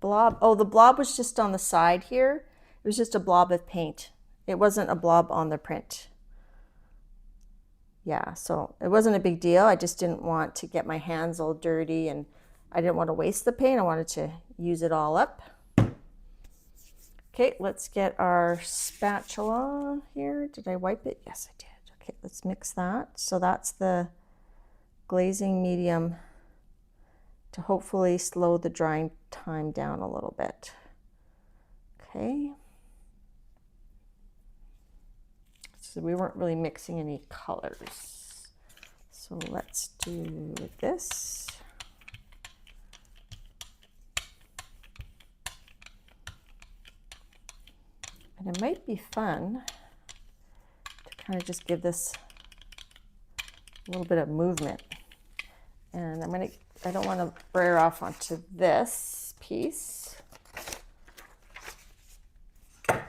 [SPEAKER 2] Blob, oh, the blob was just on the side here. It was just a blob of paint. It wasn't a blob on the print. Yeah, so it wasn't a big deal. I just didn't want to get my hands all dirty, and I didn't want to waste the paint. I wanted to use it all up. Okay, let's get our spatula here. Did I wipe it? Yes, I did. Okay, let's mix that. So that's the glazing medium to hopefully slow the drying time down a little bit. Okay. So we weren't really mixing any colors. So let's do this. And it might be fun to kind of just give this a little bit of movement. And I don't want to brayer off onto this piece. Okay,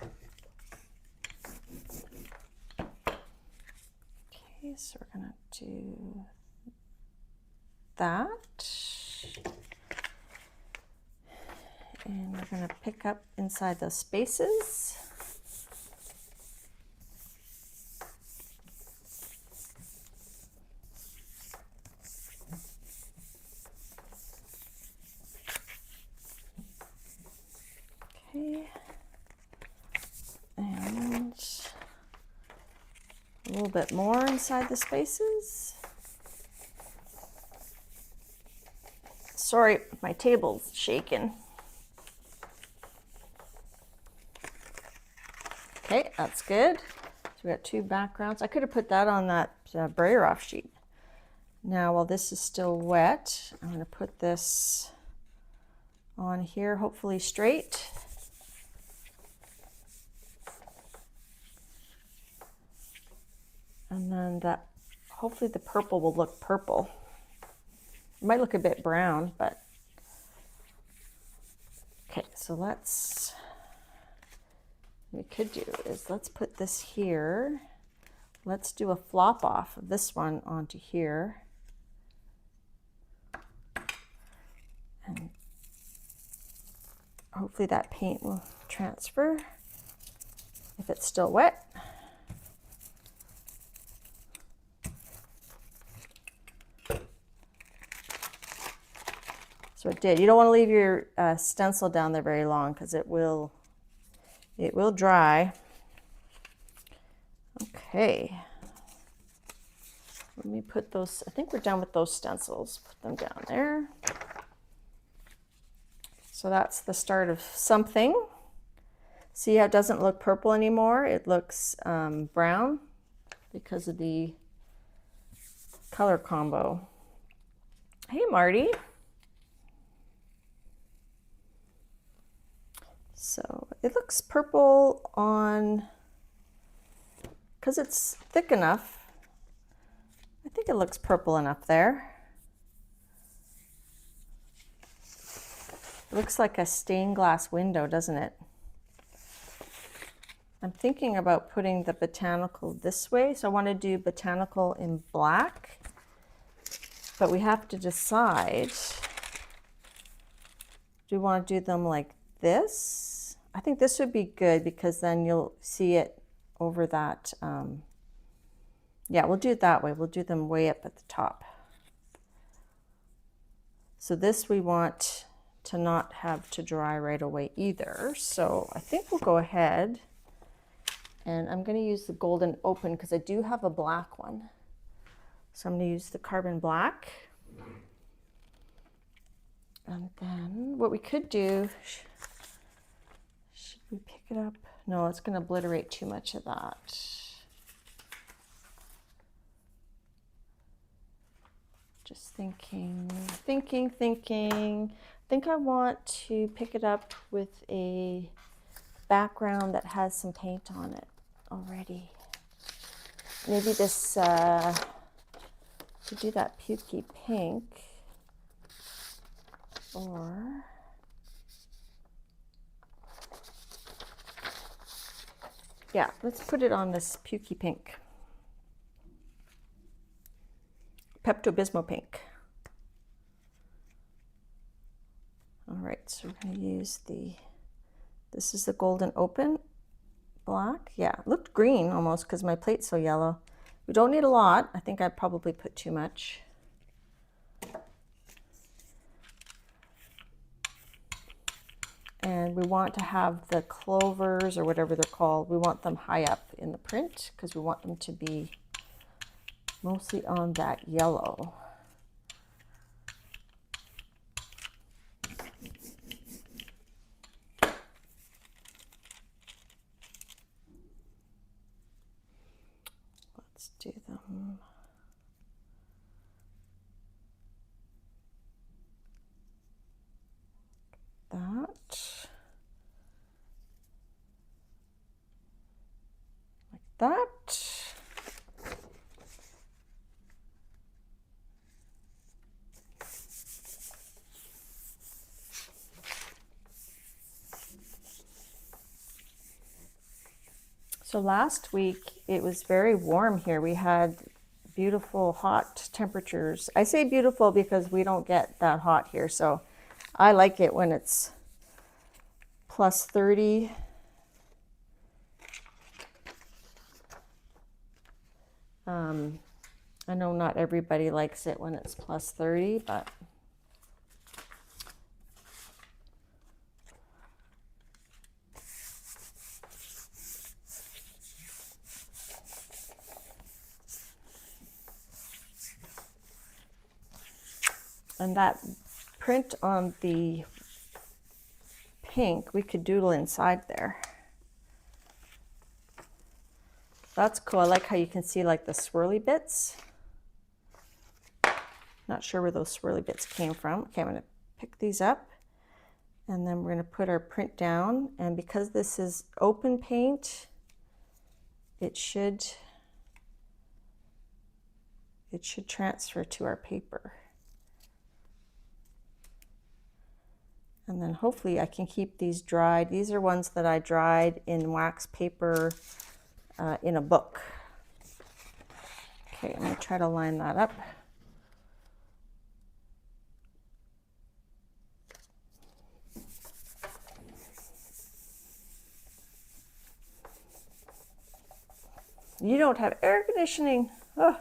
[SPEAKER 2] so we're going to do that. And we're going to pick up inside those spaces. Okay, and a little bit more inside the spaces. Sorry, my table's shaking. Okay, that's good. So we got two backgrounds. I could have put that on that brayer off sheet. Now, while this is still wet, I'm going to put this on here, hopefully straight. And then that, hopefully the purple will look purple. It might look a bit brown, but okay, so what we could do is let's put this here. Let's do a flop off of this one onto here. And hopefully that paint will transfer if it's still wet. So it did. You don't want to leave your stencil down there very long because it will dry. Okay. Let me put those, I think we're done with those stencils. Put them down there. So that's the start of something. See how it doesn't look purple anymore? It looks brown because of the color combo. Hey, Marty. So it looks purple on, because it's thick enough. I think it looks purple enough there. It looks like a stained glass window, doesn't it? I'm thinking about putting the botanical this way. So I want to do botanical in black, but we have to decide, do we want to do them like this? I think this would be good because then you'll see it over that. Yeah, we'll do it that way. We'll do them way up at the top. So this we want to not have to dry right away either. So I think we'll go ahead, and I'm going to use the golden open because I do have a black one. So I'm going to use the carbon black. And then what we could do, should we pick it up? No, it's going to obliterate too much of that. Just thinking. I think I want to pick it up with a background that has some paint on it already. Maybe this, to do that pukey pink, or yeah, let's put it on this pukey pink. Pepto-Bismol pink. All right, so we're going to use this is the golden open black. Yeah, it looked green almost because my plate's so yellow. We don't need a lot. I think I probably put too much. And we want to have the clovers, or whatever they're called, we want them high up in the print because we want them to be mostly on that yellow. Let's do them. That. So last week it was very warm here. We had beautiful hot temperatures. I say beautiful because we don't get that hot here, so I like it when it's plus 30. I know not everybody likes it when it's plus 30, but and that print on the pink, we could doodle inside there. That's cool. I like how you can see like the swirly bits. Not sure where those swirly bits came from. Okay, I'm going to pick these up, and then we're going to put our print down. And because this is open paint, it should transfer to our paper. And then hopefully I can keep these dried. These are ones that I dried in wax paper in a book. Okay, I'm going to try to line that up. You don't have air conditioning. Oh.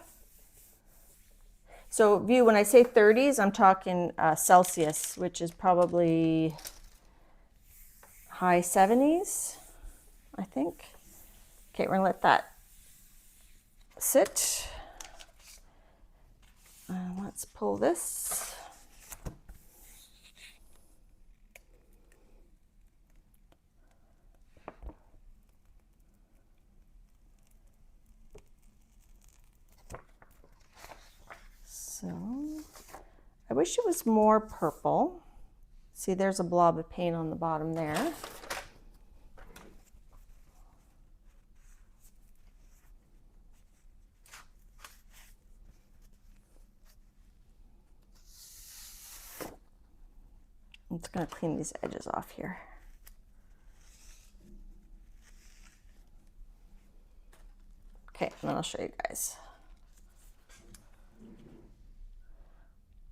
[SPEAKER 2] So view, when I say 30s, I'm talking Celsius, which is probably high 70s, I think. Okay, we're gonna let that sit. Let's pull this. So I wish it was more purple. See, there's a blob of paint on the bottom there. I'm just going to clean these edges off here. Okay, and then I'll show you guys.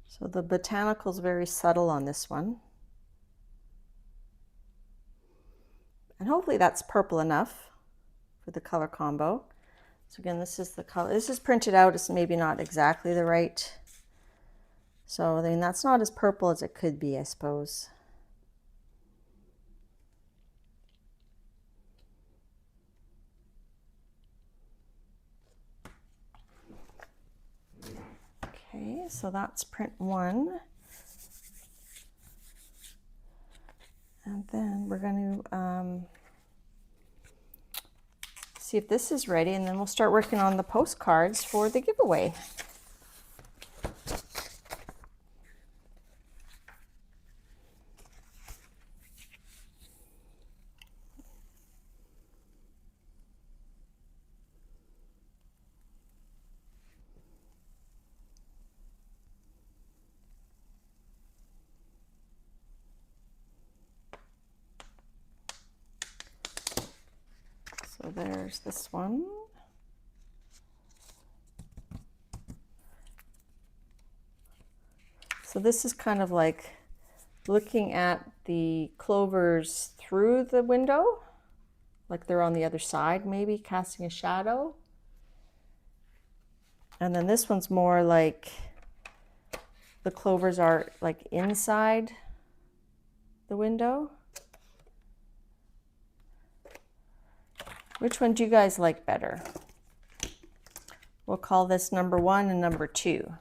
[SPEAKER 2] So the botanical is very subtle on this one. And hopefully that's purple enough for the color combo. So again, this is the color. This is printed out. It's maybe not exactly the right. So I mean, that's not as purple as it could be, I suppose. Okay, so that's print 1. And then we're going to see if this is ready, and then we'll start working on the postcards for the giveaway. So there's this one. So this is kind of like looking at the clovers through the window, like they're on the other side, maybe casting a shadow. And then this one's more like the clovers are like inside the window. Which one do you guys like better? We'll call this number 1 and number 2.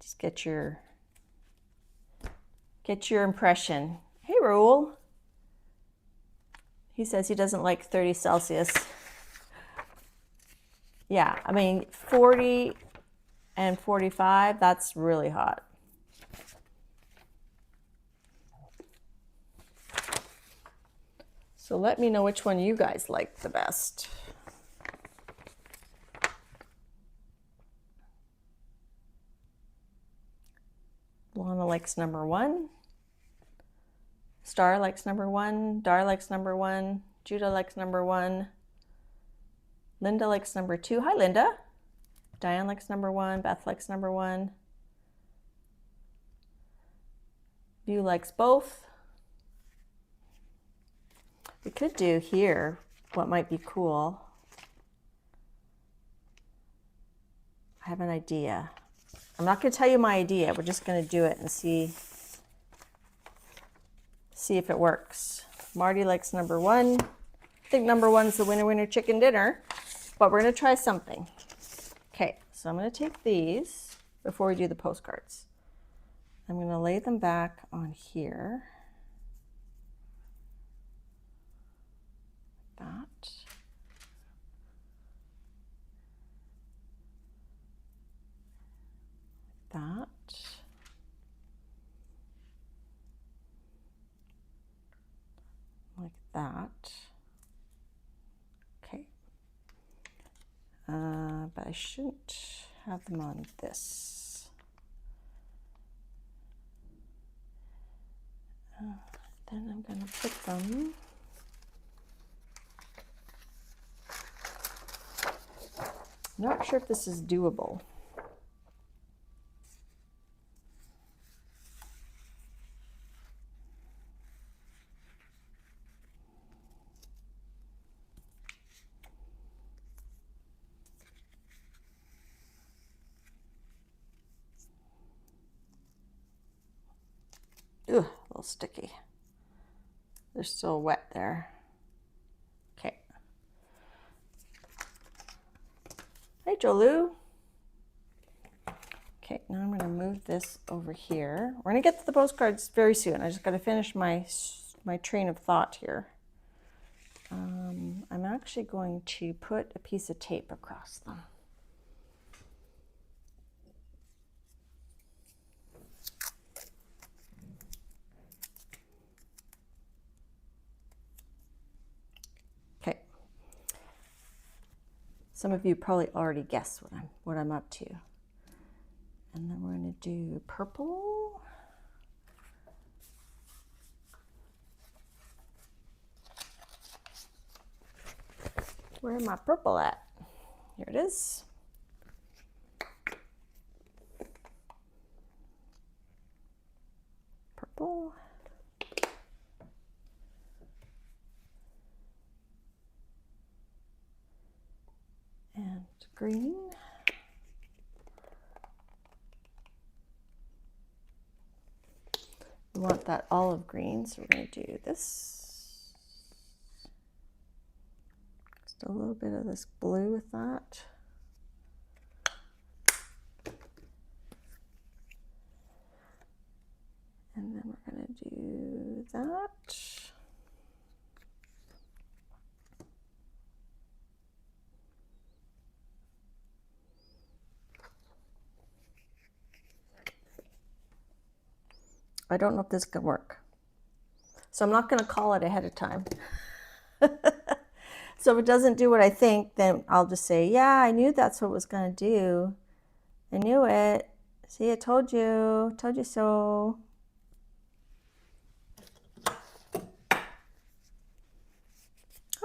[SPEAKER 2] Just get your impression. Hey, Raoul. He says he doesn't like 30 Celsius. Yeah, I mean 40 and 45, that's really hot. So let me know which one you guys like the best. Lana likes number 1. Star likes number 1. Dar likes number 1. Judah likes number 1. Linda likes number 2. Hi, Linda. Diane likes number 1. Beth likes number 1. View likes both. We could do here what might be cool. I have an idea. I'm not going to tell you my idea. We're just going to do it and see if it works. Marty likes number 1. I think number 1 is the winner winner chicken dinner, but we're going to try something. Okay, so I'm going to take these before we do the postcards. I'm going to lay them back on here. That. That. Like that. Okay. But I shouldn't have them on this. Then I'm going to put them I'm not sure if this is doable. Ugh, a little sticky. They're still wet there. Okay. Hey, Jolu. Okay, now I'm going to move this over here. We're going to get to the postcards very soon. I just got to finish my train of thought here. I'm actually going to put a piece of tape across them. Okay. Some of you probably already guessed what I'm up to. And then we're going to do purple. Where am I purple at? Here it is. Purple. And green. We want that olive green, so we're going to do this. Just a little bit of this blue with that. And then we're going to do that. I don't know if this can work. So I'm not going to call it ahead of time. So if it doesn't do what I think, then I'll just say, yeah, I knew that's what it was going to do. I knew it. See, I told you so. Hi,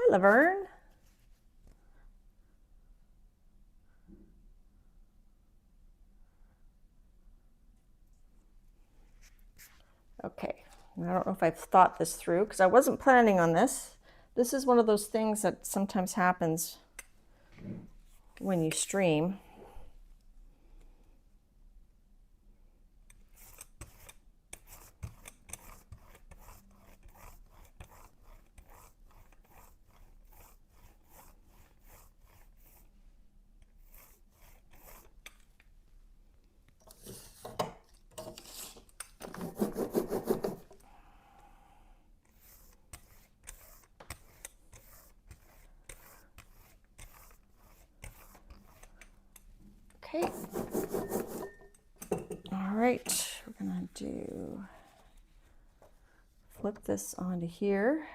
[SPEAKER 2] Laverne. Okay, I don't know if I've thought this through because I wasn't planning on this. This is one of those things that sometimes happens when you stream. Okay. All right, we're gonna flip this onto here.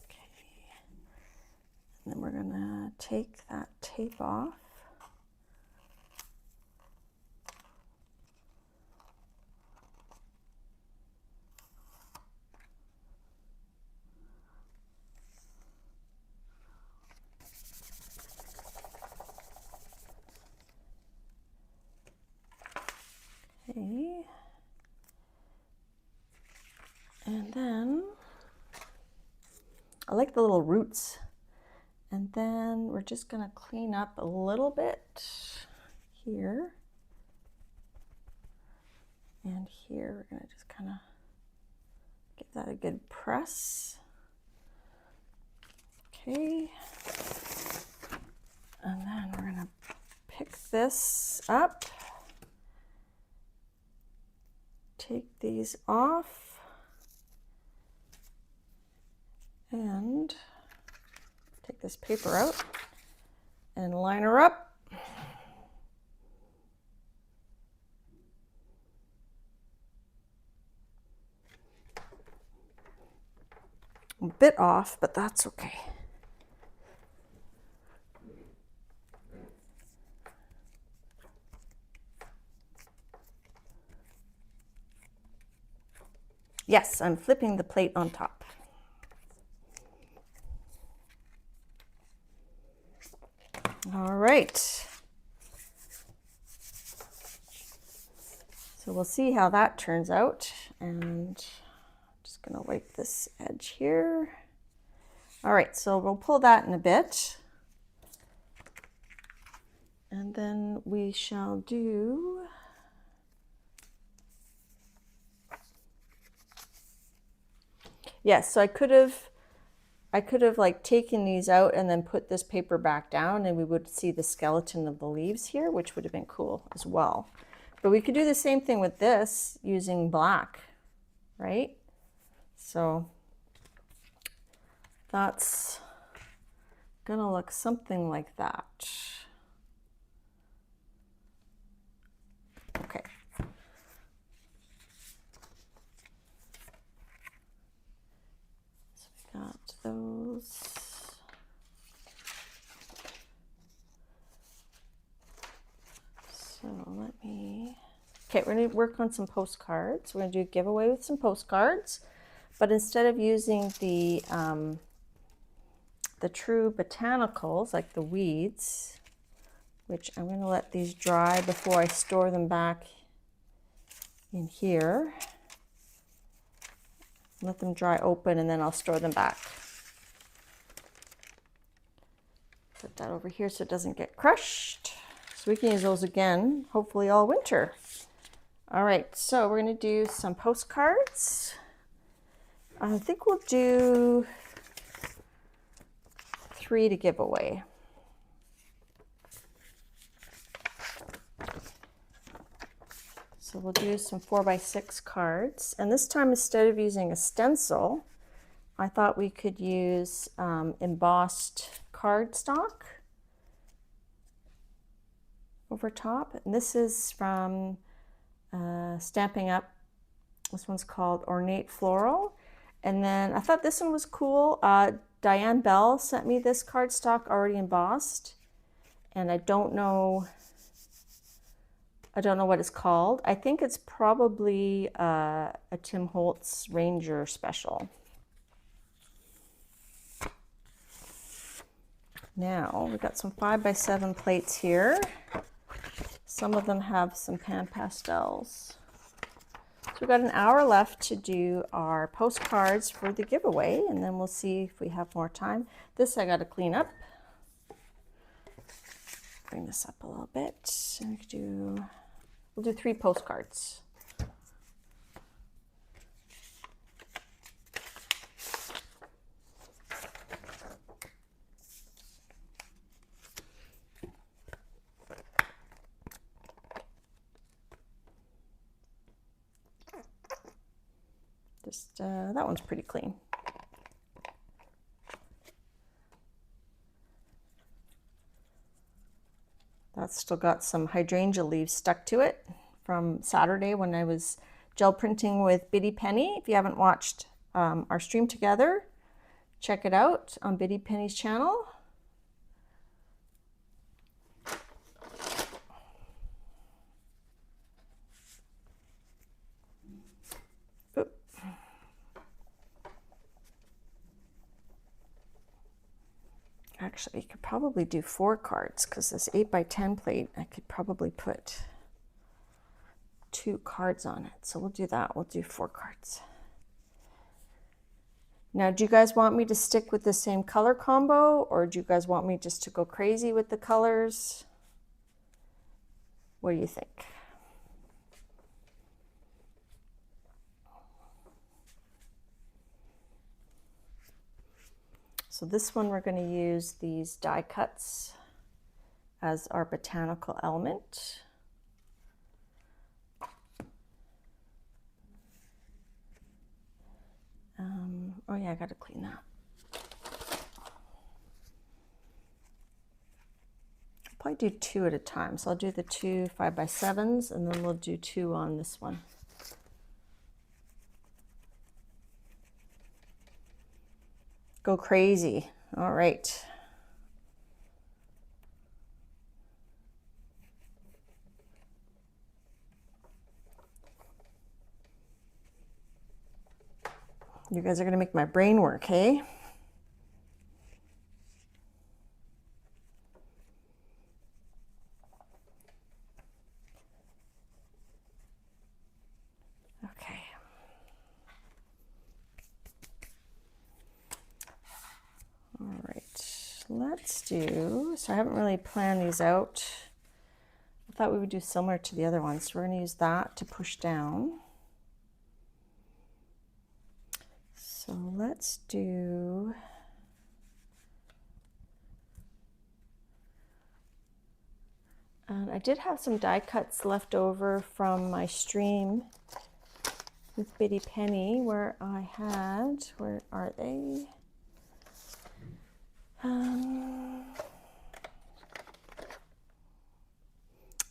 [SPEAKER 2] Okay. And then we're gonna take that tape off. Okay. And then I like the little roots. And then we're just going to clean up a little bit here. And here we're going to just kind of give that a good press. Okay. And then we're going to pick this up. Take these off and take this paper out and line her up. A bit off, but that's okay. Yes, I'm flipping the plate on top. All right. So we'll see how that turns out. And I'm just going to wipe this edge here. All right, so we'll pull that in a bit. And then we shall do yes, so I could have like taken these out and then put this paper back down and we would see the skeleton of the leaves here, which would have been cool as well. But we could do the same thing with this using black, right? So that's gonna look something like that. Okay. Got those. Okay, we're going to work on some postcards. We're going to do a giveaway with some postcards, but instead of using the true botanicals, like the weeds, which I'm going to let these dry before I store them back in here. Let them dry open and then I'll store them back. Put that over here so it doesn't get crushed. So we can use those again, hopefully all winter. All right, so we're going to do some postcards. I think we'll do 3 to give away. So we'll do some 4x6 cards. And this time, instead of using a stencil, I thought we could use embossed cardstock over top. And this is from Stampin Up. This one's called Ornate Floral. And then I thought this one was cool. Dianne Bell sent me this cardstock already embossed. And I don't know what it's called. I think it's probably a Tim Holtz Ranger special. Now we've got some 5x7 plates here. Some of them have some pan pastels. So we've got an hour left to do our postcards for the giveaway, and then we'll see if we have more time. This I got to clean up. Bring this up a little bit. And we'll do 3 postcards. Just that one's pretty clean. That's still got some hydrangea leaves stuck to it from Saturday when I was gel printing with Biddy Penny. If you haven't watched our stream together, check it out on Biddy Penny's channel. Actually, you could probably do 4 cards because this 8x10 plate, I could probably put 2 cards on it. So we'll do that. We'll do 4 cards. Now, do you guys want me to stick with the same color combo, or do you guys want me just to go crazy with the colors? What do you think? So this one, we're going to use these die cuts as our botanical element. Oh yeah, I got to clean that. I'll probably do 2 at a time. So I'll do the 2 5x7s, and then we'll do 2 on this one. Go crazy. All right. You guys are going to make my brain work, hey? Okay. All right, let's do, so I haven't really planned these out. I thought we would do similar to the other ones. So we're going to use that to push down. So let's do, and I did have some die cuts left over from my stream with Biddy Penny where I had, where are they? I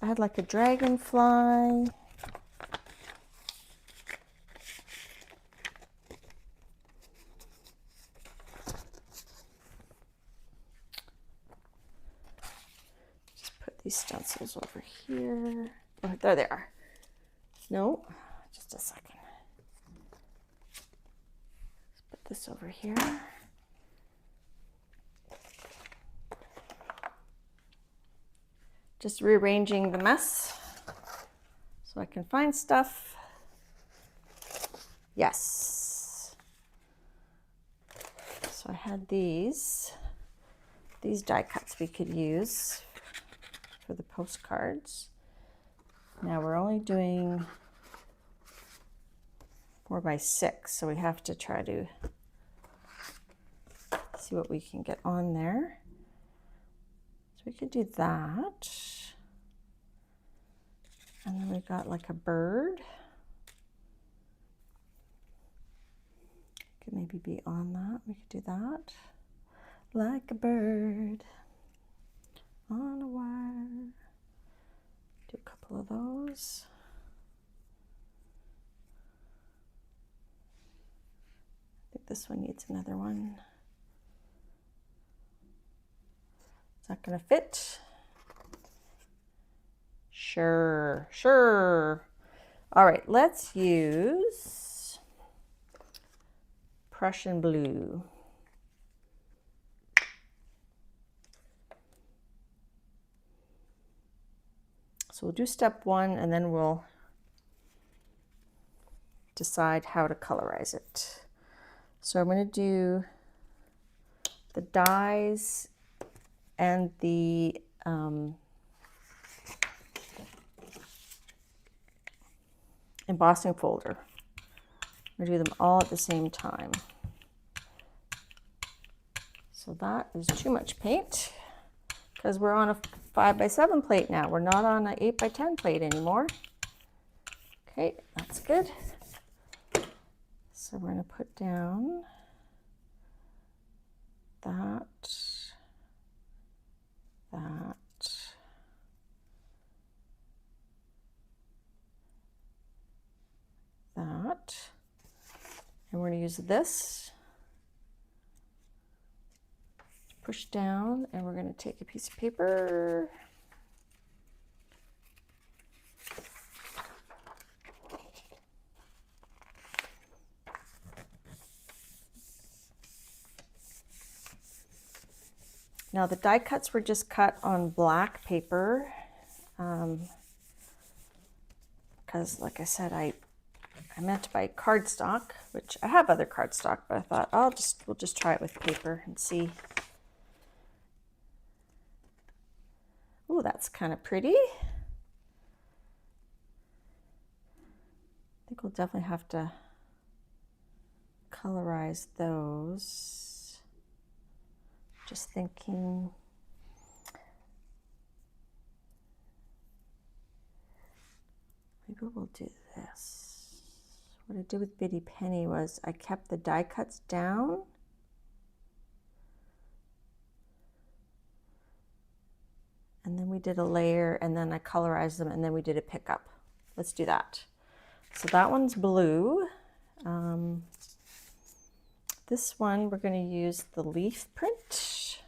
[SPEAKER 2] had like a dragonfly. Just put these stencils over here. Oh, there they are. No, just a second. Let's put this over here. Just rearranging the mess so I can find stuff. Yes. So I had these die cuts we could use for the postcards. Now we're only doing 4 by 6, so we have to try to see what we can get on there. So we could do that. And then we got like a bird. Could maybe be on that. We could do that. Like a bird on a wire. Do a couple of those. I think this one needs another one. Is that gonna fit? Sure, sure. All right, let's use Prussian blue. So we'll do step 1 and then we'll decide how to colorize it. So I'm going to do the dies and the embossing folder. I'm going to do them all at the same time. So that is too much paint because we're on a 5 by 7 plate now. We're not on an 8 by 10 plate anymore. Okay, that's good. So we're going to put down that, that, that, and we're going to use this to push down, and we're going to take a piece of paper. Now the die cuts were just cut on black paper because like I said, I meant to buy cardstock, which I have other cardstock, but I thought we'll just try it with paper and see. Oh, that's kind of pretty. I think we'll definitely have to colorize those. Just thinking, maybe we'll do this. What I did with Bitty Penny was I kept the die cuts down. And then we did a layer and then I colorized them and then we did a pickup. Let's do that. So that one's blue. This one, we're going to use the leaf print.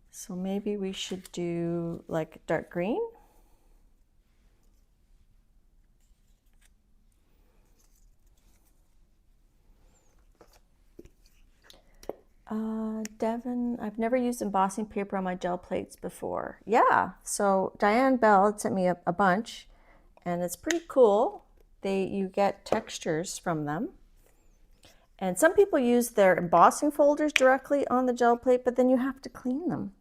[SPEAKER 2] So maybe we should do like dark green. Devin, I've never used embossing paper on my gel plates before. Yeah, so Dianne Bell had sent me a bunch and it's pretty cool. You get textures from them. And some people use their embossing folders directly on the gel plate, but then you have to clean them,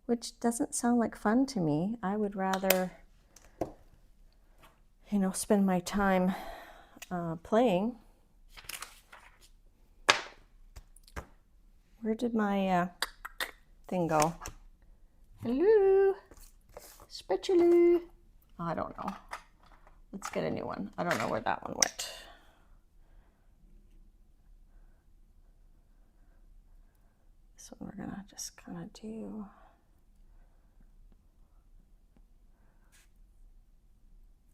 [SPEAKER 2] which doesn't sound like fun to me. I would rather, you know, spend my time playing. Where did my thing go? Hello, spatula. I don't know. Let's get a new one. I don't know where that one went. So we're gonna just kind of do.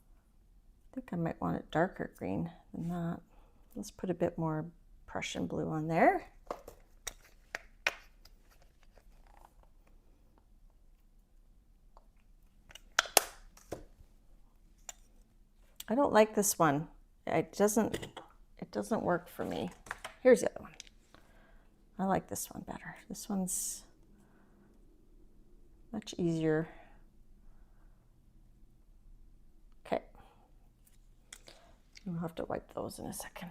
[SPEAKER 2] I think I might want it darker green than that. Let's put a bit more Prussian blue on there. I don't like this one. It doesn't work for me. Here's the other one. I like this one better. This one's much easier. Okay. I'll have to wipe those in a second.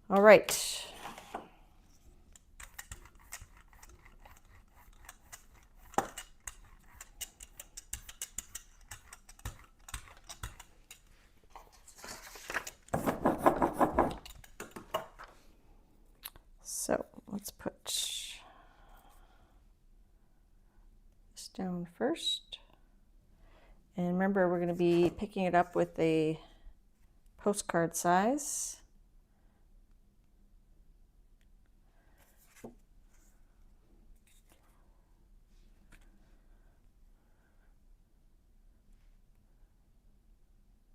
[SPEAKER 2] All right. So let's put this down first. And remember, we're going to be picking it up with a postcard size.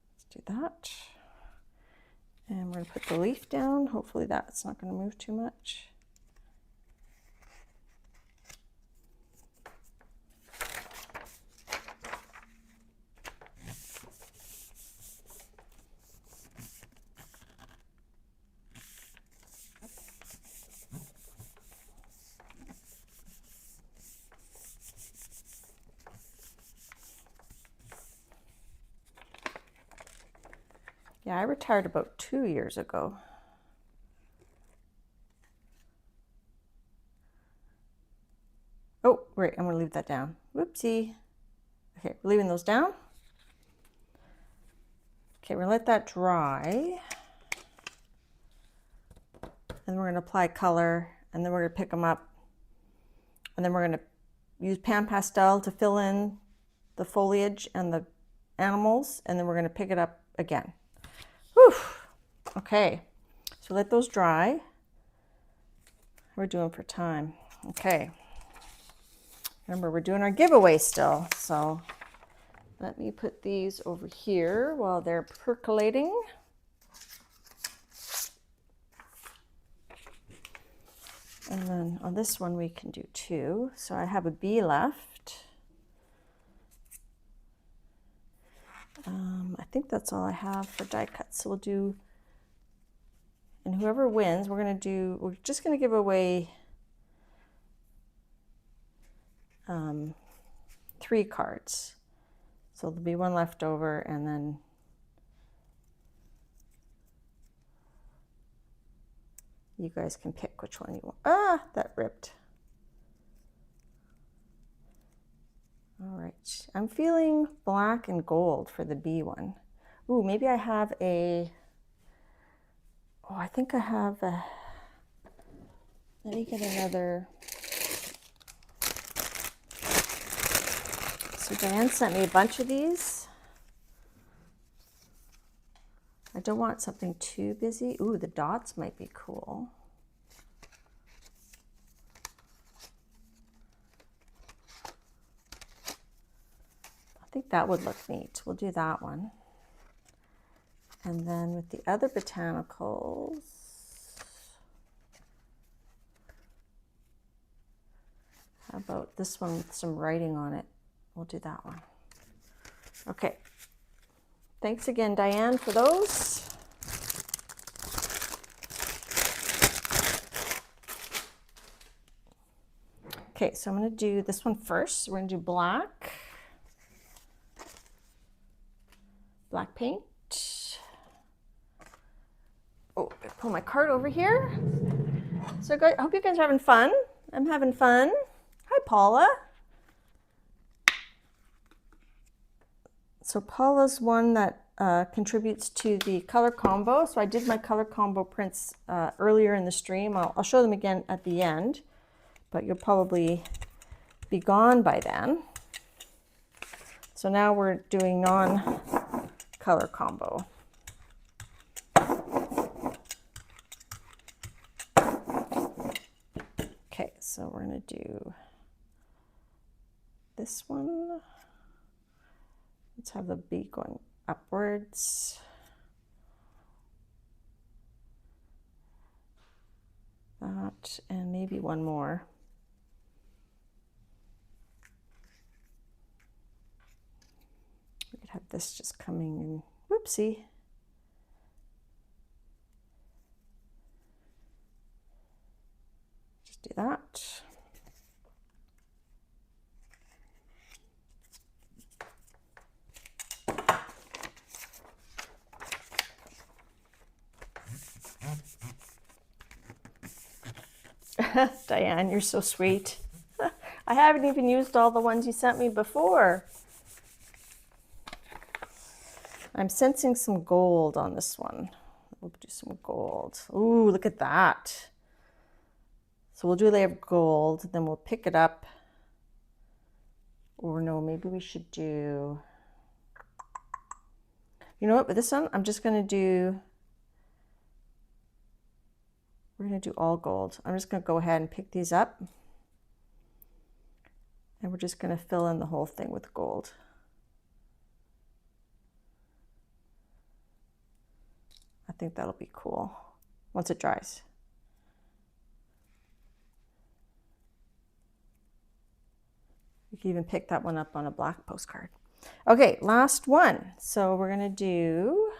[SPEAKER 2] Let's do that. And we're going to put the leaf down. Hopefully that's not going to move too much. Yeah, I retired about 2 years ago. Oh, right, I'm gonna leave that down. Whoopsie. Okay, we're leaving those down. Okay, we're gonna let that dry. And we're gonna apply color, and then we're gonna pick them up. And then we're gonna use pan pastel to fill in the foliage and the animals, and then we're gonna pick it up again. Whew. Okay, so let those dry. We're doing for time. Okay. Remember, we're doing our giveaway still. So let me put these over here while they're percolating. And then on this one, we can do 2. So I have a bee left. I think that's all I have for die cuts. So we'll do, and whoever wins, we're just gonna give away 3 cards. So there'll be one left over, and then you guys can pick which one you want. Ah, that ripped. All right, I'm feeling black and gold for the bee one. Ooh, maybe I have a, oh, I think I have a, let me get another. So Diane sent me a bunch of these. I don't want something too busy. Ooh, the dots might be cool. I think that would look neat. We'll do that one. And then with the other botanicals, how about this one with some writing on it? We'll do that one. Okay. Thanks again, Diane, for those. Okay, so I'm going to do this one first. We're going to do black paint. Oh, I pull my card over here. So guys, I hope you guys are having fun. I'm having fun. Hi, Paula. So Paula's one that contributes to the color combo. So I did my color combo prints earlier in the stream. I'll show them again at the end, but you'll probably be gone by then. So now we're doing non-color combo. Okay, so we're gonna do this one. Let's have the bee going upwards. That, and maybe one more. have this just coming in. Whoopsie. Just do that. Diane, you're so sweet. I haven't even used all the ones you sent me before. I'm sensing some gold on this one. We'll do some gold. Ooh, look at that. So we'll do a layer of gold, then we'll pick it up. Or no, maybe we should do, you know what, with this one, I'm just gonna do, we're gonna do all gold. I'm just gonna go ahead and pick these up. And we're just gonna fill in the whole thing with gold. I think that'll be cool once it dries. You can even pick that one up on a black postcard. Okay, last one. So we're gonna do,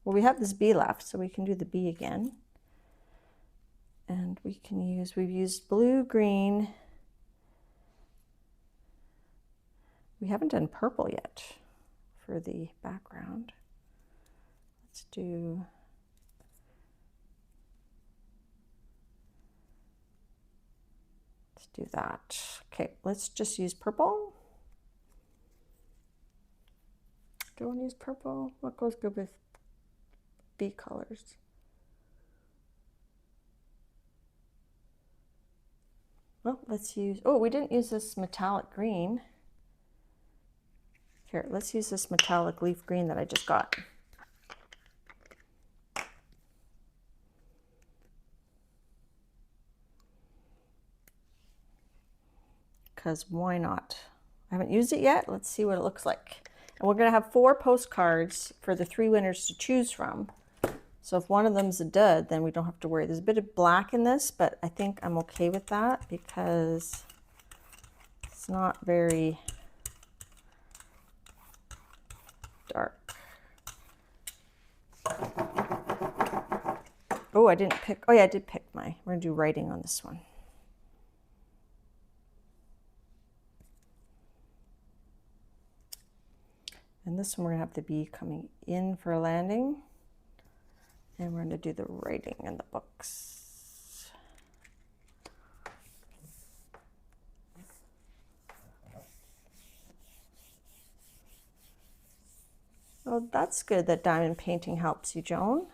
[SPEAKER 2] well, we have this bee left, so we can do the bee again. And we can use, we've used blue, green. We haven't done purple yet for the background. Let's do, that. Okay, let's just use purple. Do I want to use purple? What goes good with bee colors? Well, let's use, oh, we didn't use this metallic green. Here, let's use this metallic leaf green that I just got. Because why not? I haven't used it yet. Let's see what it looks like. And we're going to have 4 postcards for the 3 winners to choose from. So if one of them's a dud, then we don't have to worry. There's a bit of black in this, but I think I'm okay with that because it's not very dark. Oh, I didn't pick, oh yeah, I did pick my, we're going to do writing on this one. And this one we're going to have the bee coming in for a landing. And we're going to do the writing in the books. Well, that's good that diamond painting helps you, Joan.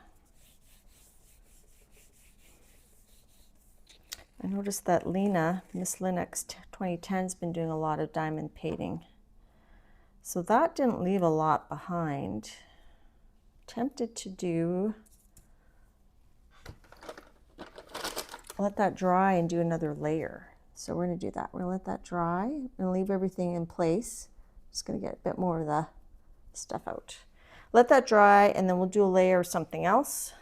[SPEAKER 2] I noticed that Lena, Miss Linux 2010, has been doing a lot of diamond painting. So that didn't leave a lot behind. Tempted to do, let that dry and do another layer. So we're going to do that. We're going to let that dry and leave everything in place. Just going to get a bit more of the stuff out. Let that dry and then we'll do a layer of something else.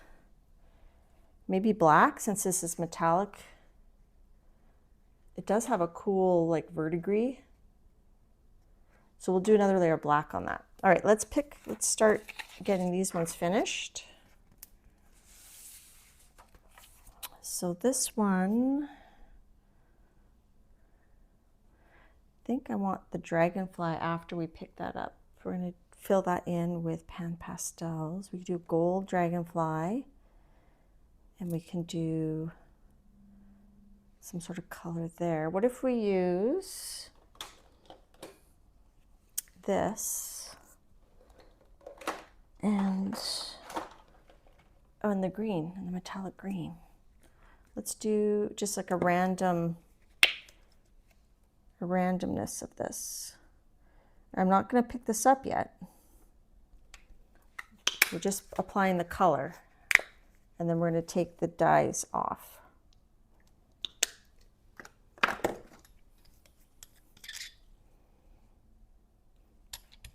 [SPEAKER 2] Maybe black, since this is metallic. It does have a cool like verdigris. So we'll do another layer of black on that. All right, let's start getting these ones finished. So this one, I think I want the dragonfly after we pick that up. We're going to fill that in with pan pastels. We can do gold dragonfly, and we can do some sort of color there. What if we use this and the green, and the metallic green. Let's do just like a randomness of this. I'm not going to pick this up yet. We're just applying the color, and then we're going to take the dyes off.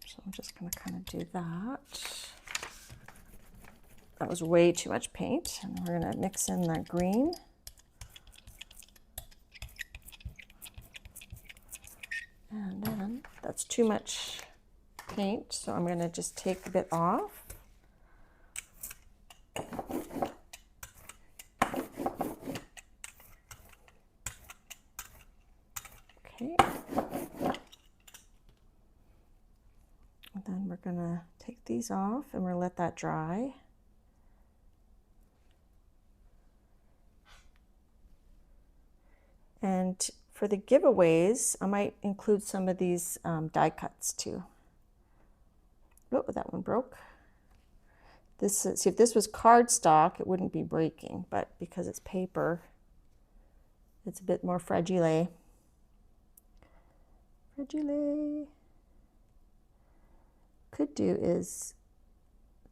[SPEAKER 2] So I'm just going to kind of do that. That was way too much paint, and we're going to mix in that green. And then that's too much paint, so I'm going to just take a bit off. Okay. And then we're going to take these off and we're going to let that dry. And for the giveaways, I might include some of these die cuts too. Oh, that one broke. This is, see, if this was cardstock, it wouldn't be breaking, but because it's paper, it's a bit more fragile. Fragile. Could do is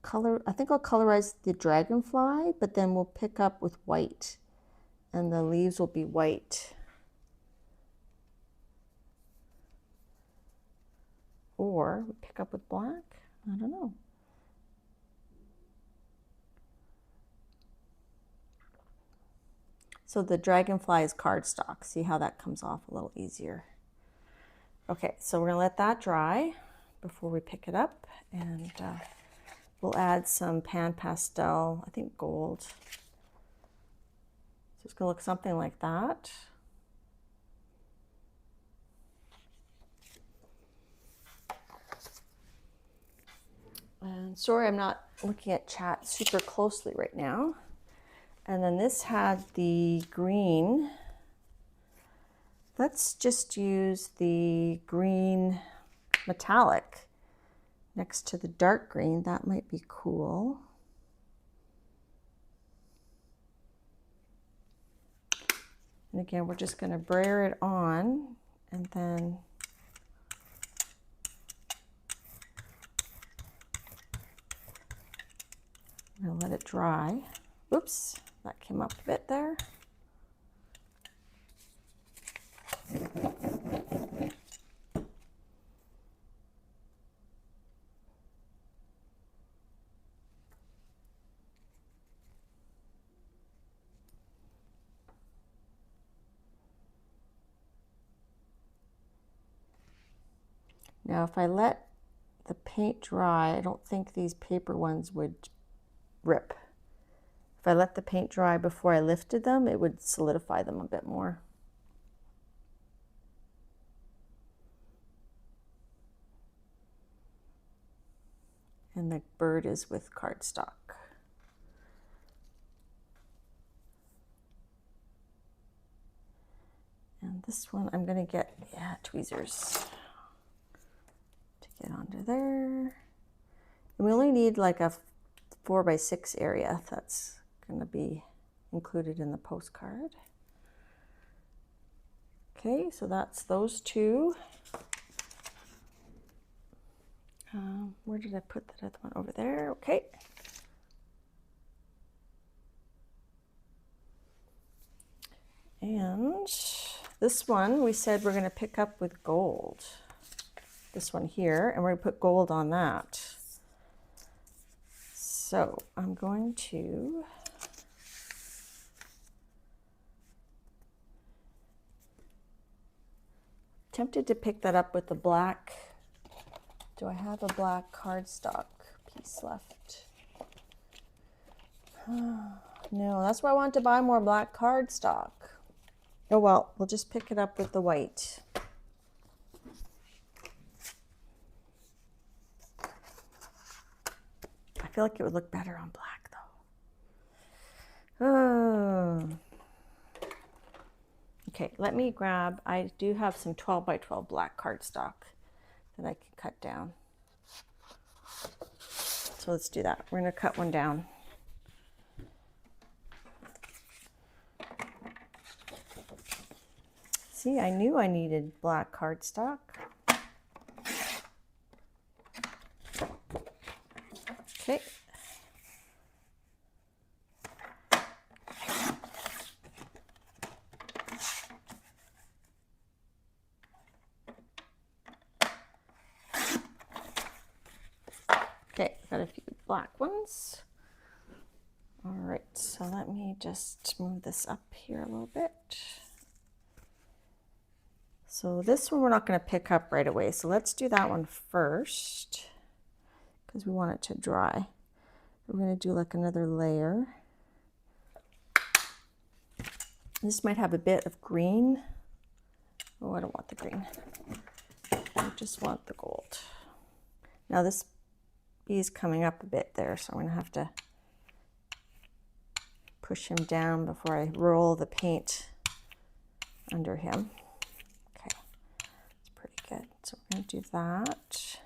[SPEAKER 2] color, I think I'll colorize the dragonfly, but then we'll pick up with white and the leaves will be white. Or we pick up with black, I don't know. So the dragonfly is cardstock. See how that comes off a little easier. Okay, so we're gonna let that dry before we pick it up, and we'll add some pan pastel, I think gold. So it's gonna look something like that. And sorry, I'm not looking at chat super closely right now. And then this had the green. Let's just use the green metallic next to the dark green. That might be cool. And again, we're just going to brayer it on and then I'm going to let it dry. Oops, that came up a bit there. Now, if I let the paint dry, I don't think these paper ones would rip. If I let the paint dry before I lifted them, it would solidify them a bit more. And the bird is with cardstock. And this one, I'm gonna get, tweezers to get onto there. And we only need like a 4x6 area. That's gonna be included in the postcard. Okay, so that's those two. Where did I put that other one? Over there, okay. And this one we said we're gonna pick up with gold. This one here, and we're gonna put gold on that. So I'm going to tempted to pick that up with the black. Do I have a black cardstock piece left? No, that's why I want to buy more black cardstock. Oh well, we'll just pick it up with the white. I feel like it would look better on black though. Oh. Okay, let me grab, I do have some 12x12 black cardstock that I can cut down. So let's do that. We're going to cut one down. See, I knew I needed black cardstock. Okay. Okay, got a few black ones. All right, so let me just move this up here a little bit. So this one we're not going to pick up right away. So let's do that one first because we want it to dry. We're going to do like another layer. This might have a bit of green. Oh, I don't want the green. I just want the gold. Now this bee's coming up a bit there, so I'm going to have to push him down before I roll the paint under him. Okay, that's pretty good. So we're going to do that.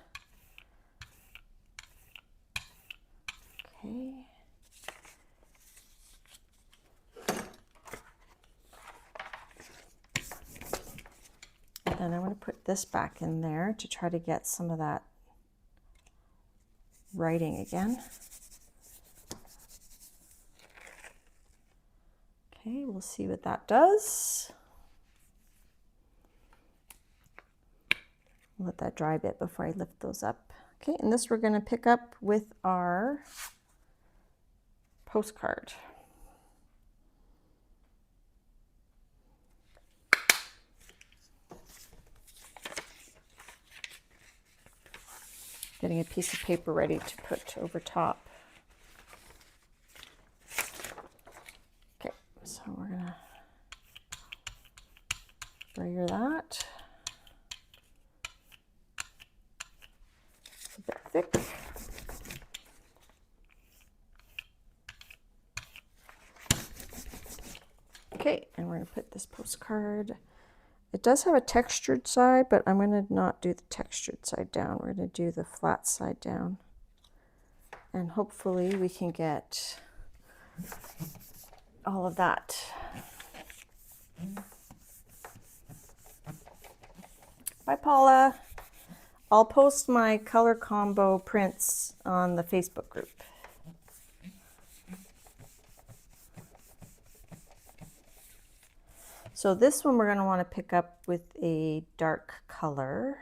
[SPEAKER 2] Okay. And then I'm going to put this back in there to try to get some of that writing again. Okay, we'll see what that does. Let that dry a bit before I lift those up. Okay, and this we're going to pick up with our postcard. Getting a piece of paper ready to put over top. Okay, so we're going to layer that. It's a bit thick. Okay, and we're going to put this postcard. It does have a textured side, but I'm going to not do the textured side down. We're going to do the flat side down. And hopefully we can get all of that. Bye, Paula. I'll post my color combo prints on the Facebook group. So this one we're going to want to pick up with a dark color.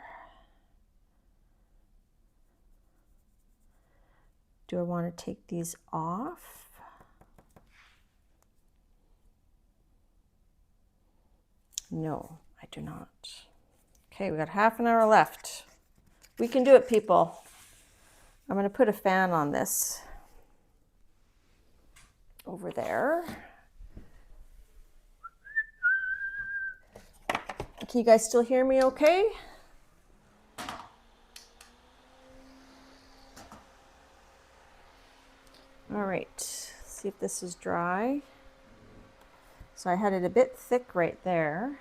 [SPEAKER 2] Do I want to take these off? No, I do not. Okay, we got half an hour left. We can do it, people. I'm going to put a fan on this over there. Can you guys still hear me okay? All right, see if this is dry. So I had it a bit thick right there.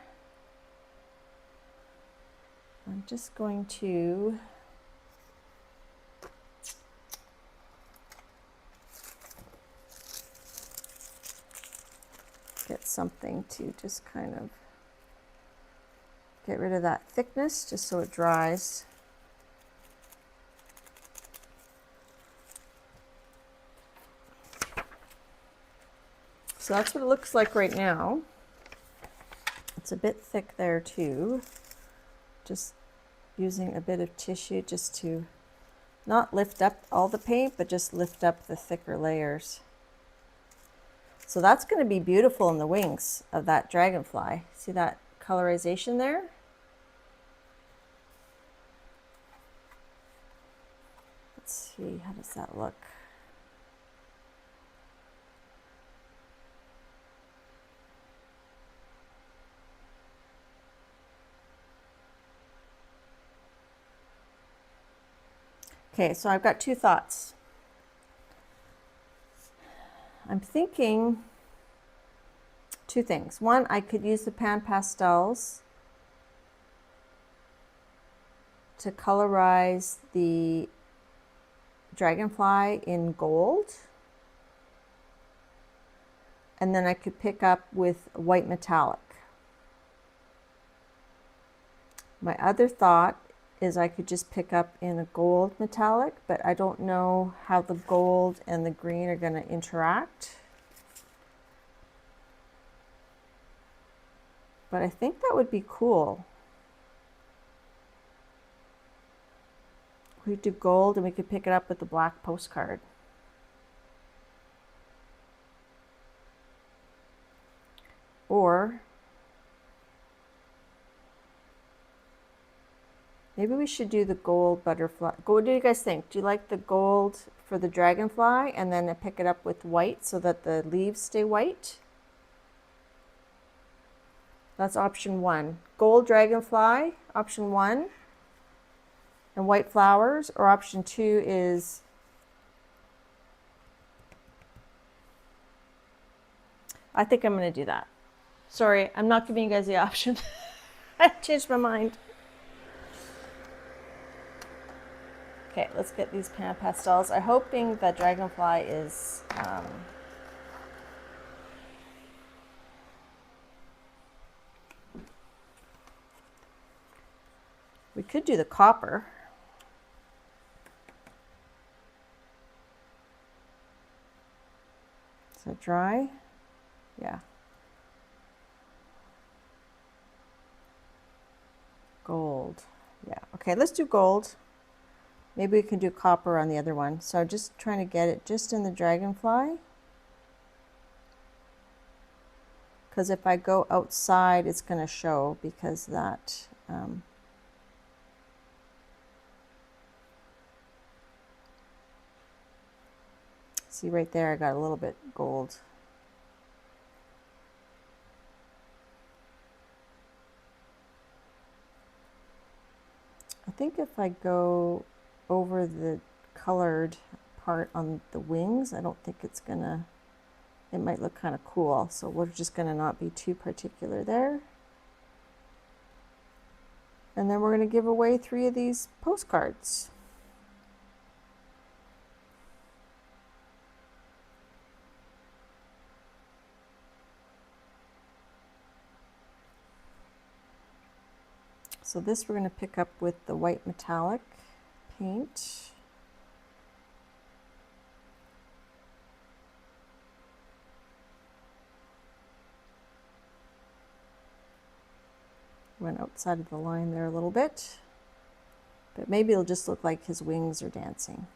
[SPEAKER 2] I'm just going to get something to just kind of get rid of that thickness just so it dries. So that's what it looks like right now. It's a bit thick there too. Just using a bit of tissue just to not lift up all the paint, but just lift up the thicker layers. So that's going to be beautiful in the wings of that dragonfly. See that colorization there? Let's see, how does that look? Okay, so I've got two thoughts. I'm thinking two things. One, I could use the pan pastels to colorize the dragonfly in gold. And then I could pick up with white metallic. My other thought is I could just pick up in a gold metallic, but I don't know how the gold and the green are going to interact. But I think that would be cool. We could do gold and we could pick it up with the black postcard. Or Maybe we should do the gold butterfly. What do you guys think? Do you like the gold for the dragonfly and then I pick it up with white so that the leaves stay white? That's option 1. Gold dragonfly, option 1, and white flowers, or option 2 is I think I'm going to do that. Sorry, I'm not giving you guys the option. I changed my mind. Okay, let's get these pan pastels. I'm hoping that dragonfly is we could do the copper. Is it dry? Yeah. Gold. Yeah. Okay, let's do gold. Maybe we can do copper on the other one. So just trying to get it just in the dragonfly. Because if I go outside, it's going to show because that... see right there, I got a little bit gold. I think if I go over the colored part on the wings, I don't think it's gonna, it might look kind of cool. So we're just gonna not be too particular there. And then we're gonna give away 3 of these postcards. So this we're going to pick up with the white metallic paint. Went outside of the line there a little bit, but maybe it'll just look like his wings are dancing.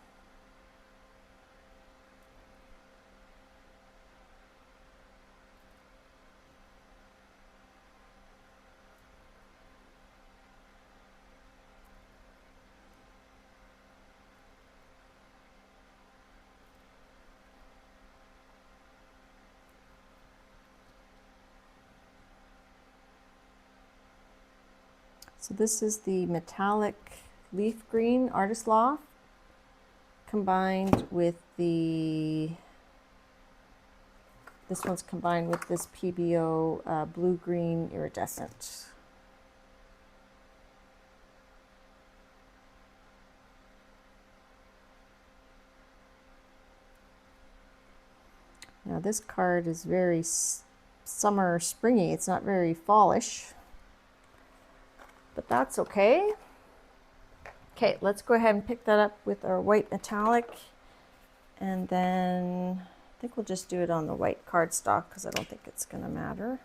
[SPEAKER 2] So this is the metallic leaf green Artist Loft combined with the, this one's combined with this PBO blue-green iridescent. Now this card is very summer springy. It's not very fallish, but that's okay. Okay, let's go ahead and pick that up with our white metallic, and then I think we'll just do it on the white cardstock because I don't think it's going to matter.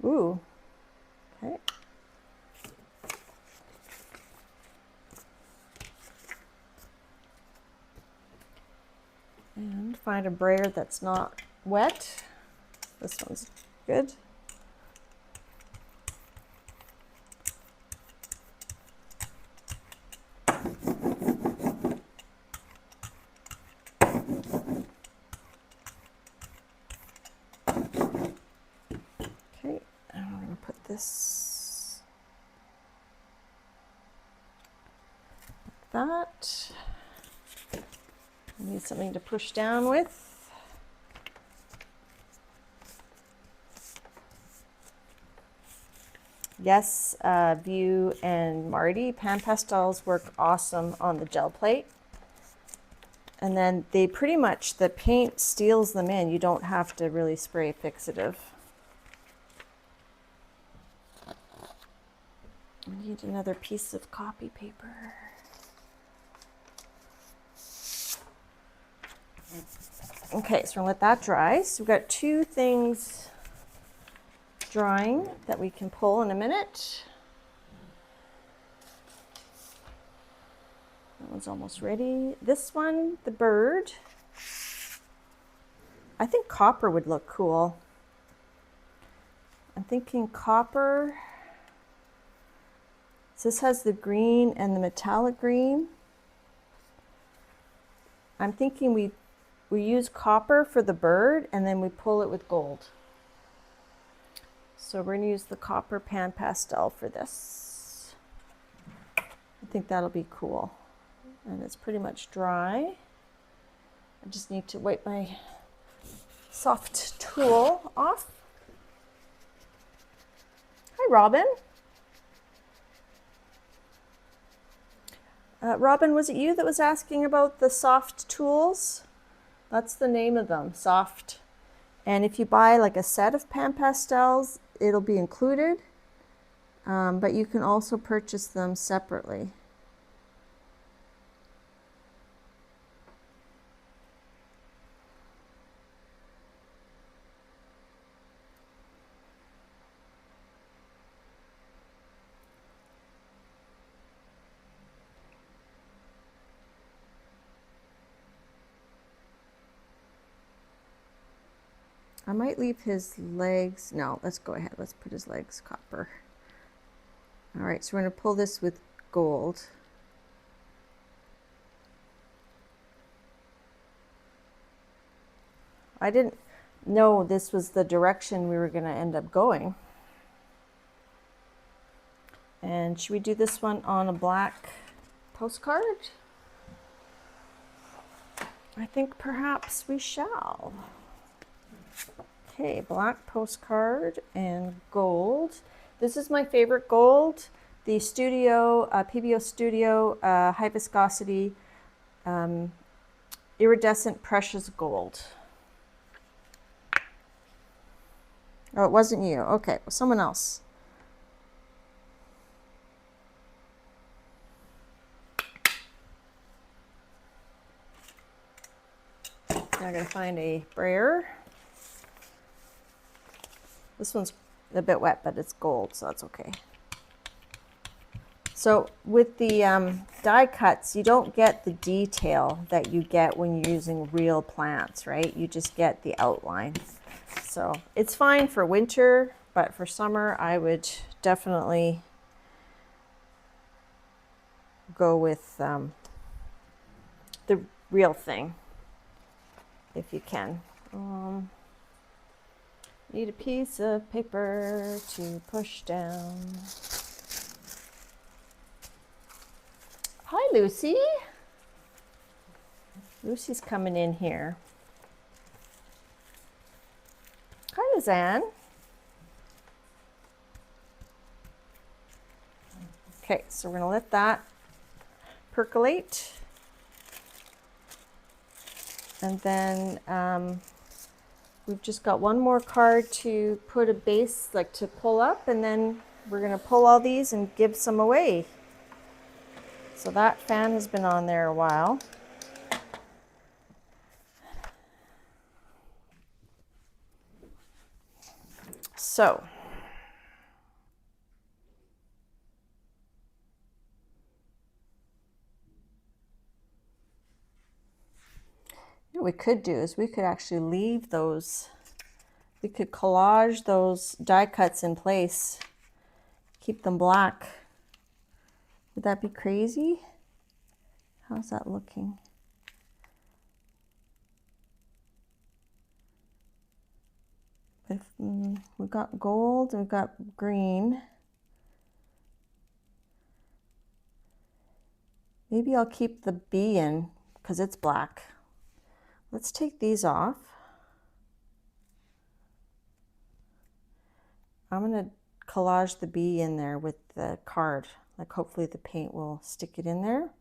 [SPEAKER 2] Ooh, okay. And find a brayer that's not wet. This one's good. This like that. I need something to push down with. Yes, View and Marty, pan pastels work awesome on the gel plate. And then they pretty much, the paint steals them in. You don't have to really spray fixative. I need another piece of copy paper. Okay, so we're gonna let that dry. So we've got 2 things drying that we can pull in a minute. That one's almost ready. This one, the bird, I think copper would look cool. I'm thinking copper So this has the green and the metallic green. I'm thinking we use copper for the bird and then we pull it with gold. So we're going to use the copper pan pastel for this. I think that'll be cool. And it's pretty much dry. I just need to wipe my soft tool off. Hi, Robin. Robin, was it you that was asking about the soft tools? That's the name of them, soft. And if you buy like a set of pan pastels, it'll be included, but you can also purchase them separately. I might leave his legs. No, let's go ahead. Let's put his legs copper. All right, so we're going to pull this with gold. I didn't know this was the direction we were going to end up going. And should we do this one on a black postcard? I think perhaps we shall. Okay, black postcard and gold. This is my favorite gold, the Studio, PBO Studio High Viscosity Iridescent Precious Gold. Oh, it wasn't you. Okay, well, someone else. Now I gotta find a brayer. This one's a bit wet, but it's gold, so that's okay. So with the die cuts, you don't get the detail that you get when you're using real plants, right? You just get the outline. So it's fine for winter, but for summer, I would definitely go with the real thing, if you can. Need a piece of paper to push down. Hi, Lucy. Lucy's coming in here. Hi, Lizanne. Okay, so we're gonna let that percolate. And then we've just got one more card to put a base, like to pull up, and then we're gonna pull all these and give some away. So that fan has been on there a while. So what we could do is we could actually leave those, we could collage those die cuts in place, keep them black. Would that be crazy? How's that looking? If we've got gold, we've got green. Maybe I'll keep the bee in because it's black. Let's take these off. I'm going to collage the bee in there with the card. Like hopefully the paint will stick it in there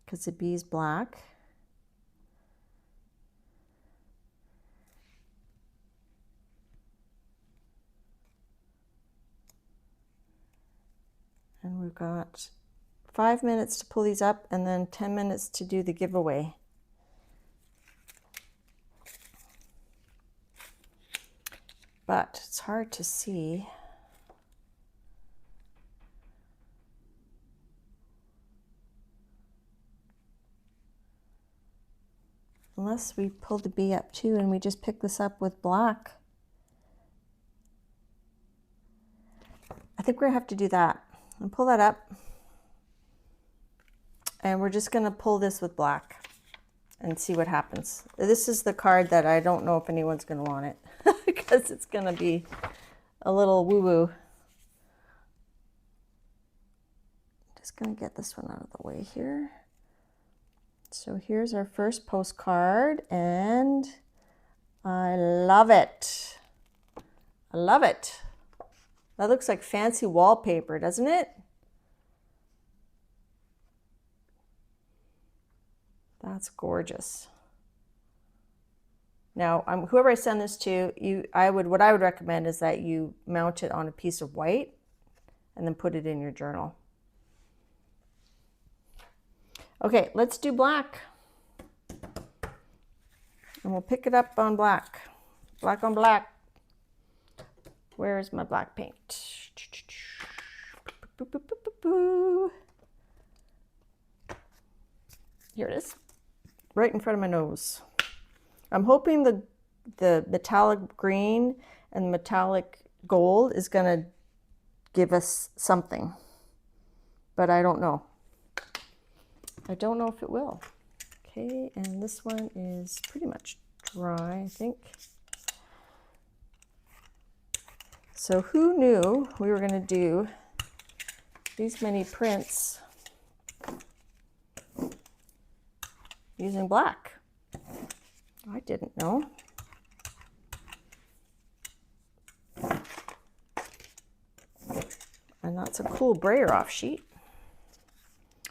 [SPEAKER 2] because the bee's black. And we've got 5 minutes to pull these up and then 10 minutes to do the giveaway. But it's hard to see. Unless we pull the bee up too and we just pick this up with black. I think we're gonna have to do that. And pull that up. And we're just gonna pull this with black and see what happens. This is the card that I don't know if anyone's gonna want it because it's gonna be a little woo-woo. Just gonna get this one out of the way here. So here's our first postcard, and I love it. I love it. That looks like fancy wallpaper, doesn't it? That's gorgeous. Now, whoever I send this to, what I would recommend is that you mount it on a piece of white and then put it in your journal. Okay, let's do black. And we'll pick it up on black. Black on black. Where's my black paint? Here it is. Right in front of my nose. I'm hoping the metallic green and metallic gold is going to give us something. But I don't know. I don't know if it will. Okay, and this one is pretty much dry, I think. So who knew we were going to do these many prints using black? I didn't know. And that's a cool brayer off sheet.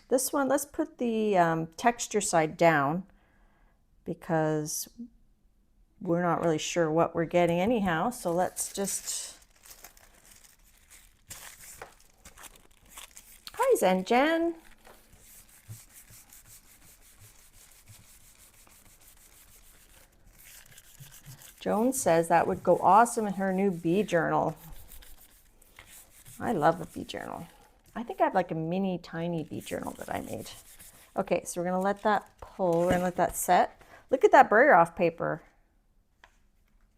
[SPEAKER 2] This one, let's put the texture side down because we're not really sure what we're getting anyhow. So let's just... Hi, Zen-Jen. Joan says that would go awesome in her new bee journal. I love a bee journal. I think I have like a mini tiny bee journal that I made. Okay, so we're gonna let that pull. We're gonna let that set. Look at that brayer off paper.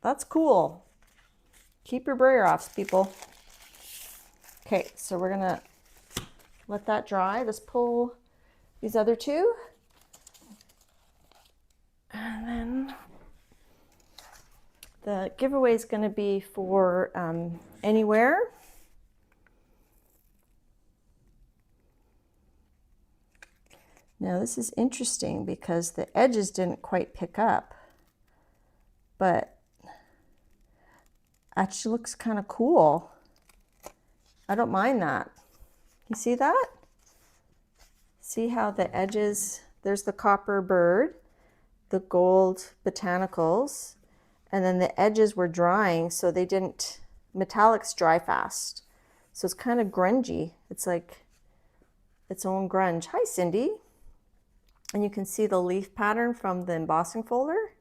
[SPEAKER 2] That's cool. Keep your brayer offs, people. Okay, so we're gonna let that dry. Let's pull these other two. And then the giveaway is gonna be for anywhere. Now this is interesting because the edges didn't quite pick up, but actually looks kind of cool. I don't mind that. You see that? See how the edges, there's the copper bird, the gold botanicals, and then the edges were drying, so they didn't, metallics dry fast. So it's kind of grungy. It's like its own grunge. Hi, Cindy. And you can see the leaf pattern from the embossing folder.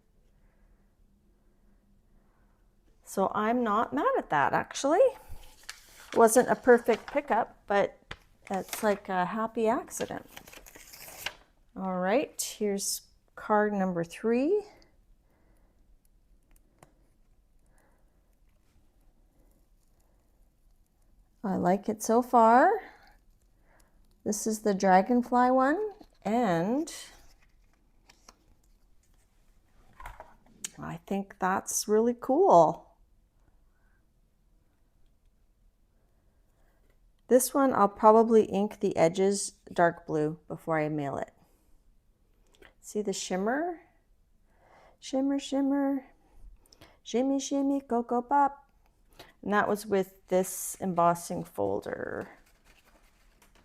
[SPEAKER 2] So I'm not mad at that, actually. It wasn't a perfect pickup, but it's like a happy accident. All right, here's card number 3. I like it so far. This is the dragonfly one. And I think that's really cool. This one, I'll probably ink the edges dark blue before I mail it. See the shimmer? Shimmer, shimmer, shimmy, shimmy, cocoa pop. And that was with this embossing folder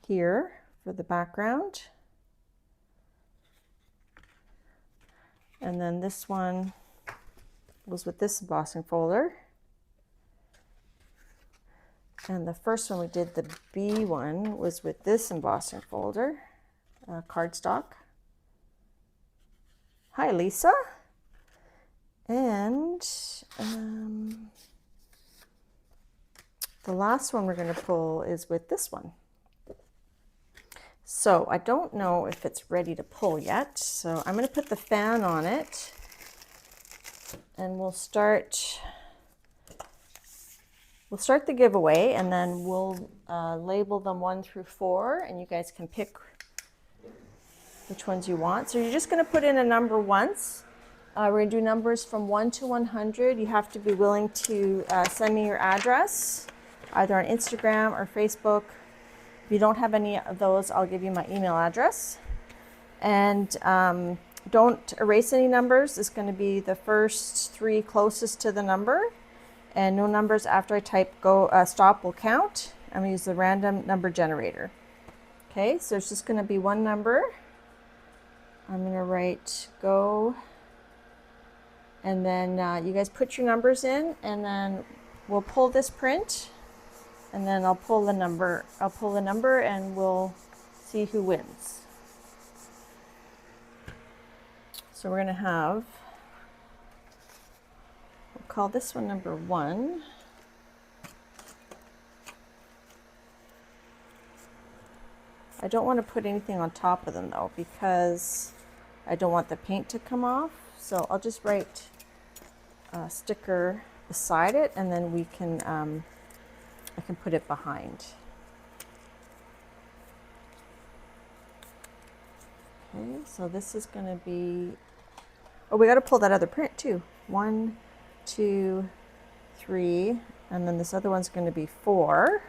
[SPEAKER 2] here for the background. And then this one was with this embossing folder. And the first one we did, the B one, was with this embossing folder, cardstock. Hi, Lisa. And the last one we're going to pull is with this one. So I don't know if it's ready to pull yet. So I'm going to put the fan on it and we'll start the giveaway, and then we'll label them 1 through 4, and you guys can pick which ones you want. So you're just going to put in a number once. We're going to do numbers from 1 to 100. You have to be willing to send me your address, either on Instagram or Facebook. If you don't have any of those, I'll give you my email address. And don't erase any numbers. It's going to be the first 3 closest to the number. And no numbers after I type go stop will count. I'm going to use the random number generator. Okay, so it's just going to be one number. I'm going to write go. And then you guys put your numbers in, and then we'll pull this print, and then I'll pull the number. I'll pull the number, and we'll see who wins. So we're going to have, we'll call this one number 1. I don't want to put anything on top of them though, because I don't want the paint to come off. So I'll just write a sticker beside it, and then we can, I can put it behind. Okay, so this is going to be, oh, we got to pull that other print too. 1, 2, 3, and then this other one's going to be 4.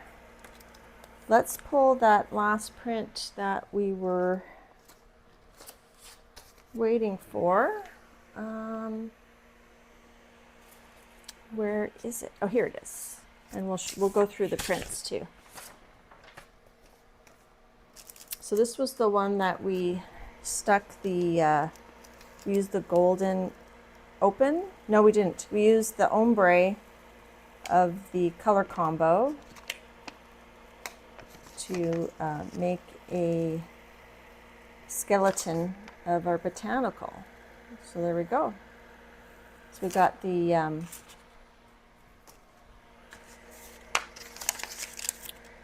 [SPEAKER 2] Let's pull that last print that we were waiting for. Where is it? Oh, here it is. And we'll go through the prints too. So this was the one that we stuck the, we used the golden open. No, we didn't. We used the ombre of the color combo to make a skeleton of our botanical. So there we go. So we got the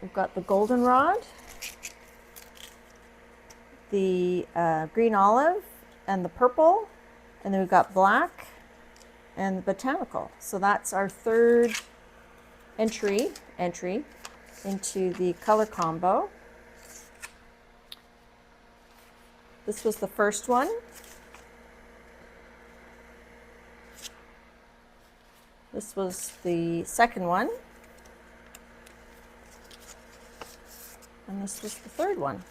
[SPEAKER 2] we've got the goldenrod, the green olive, and the purple, and then we've got black and the botanical. So that's our third entry into the color combo. This was the first one. This was the second one. And this was the third one.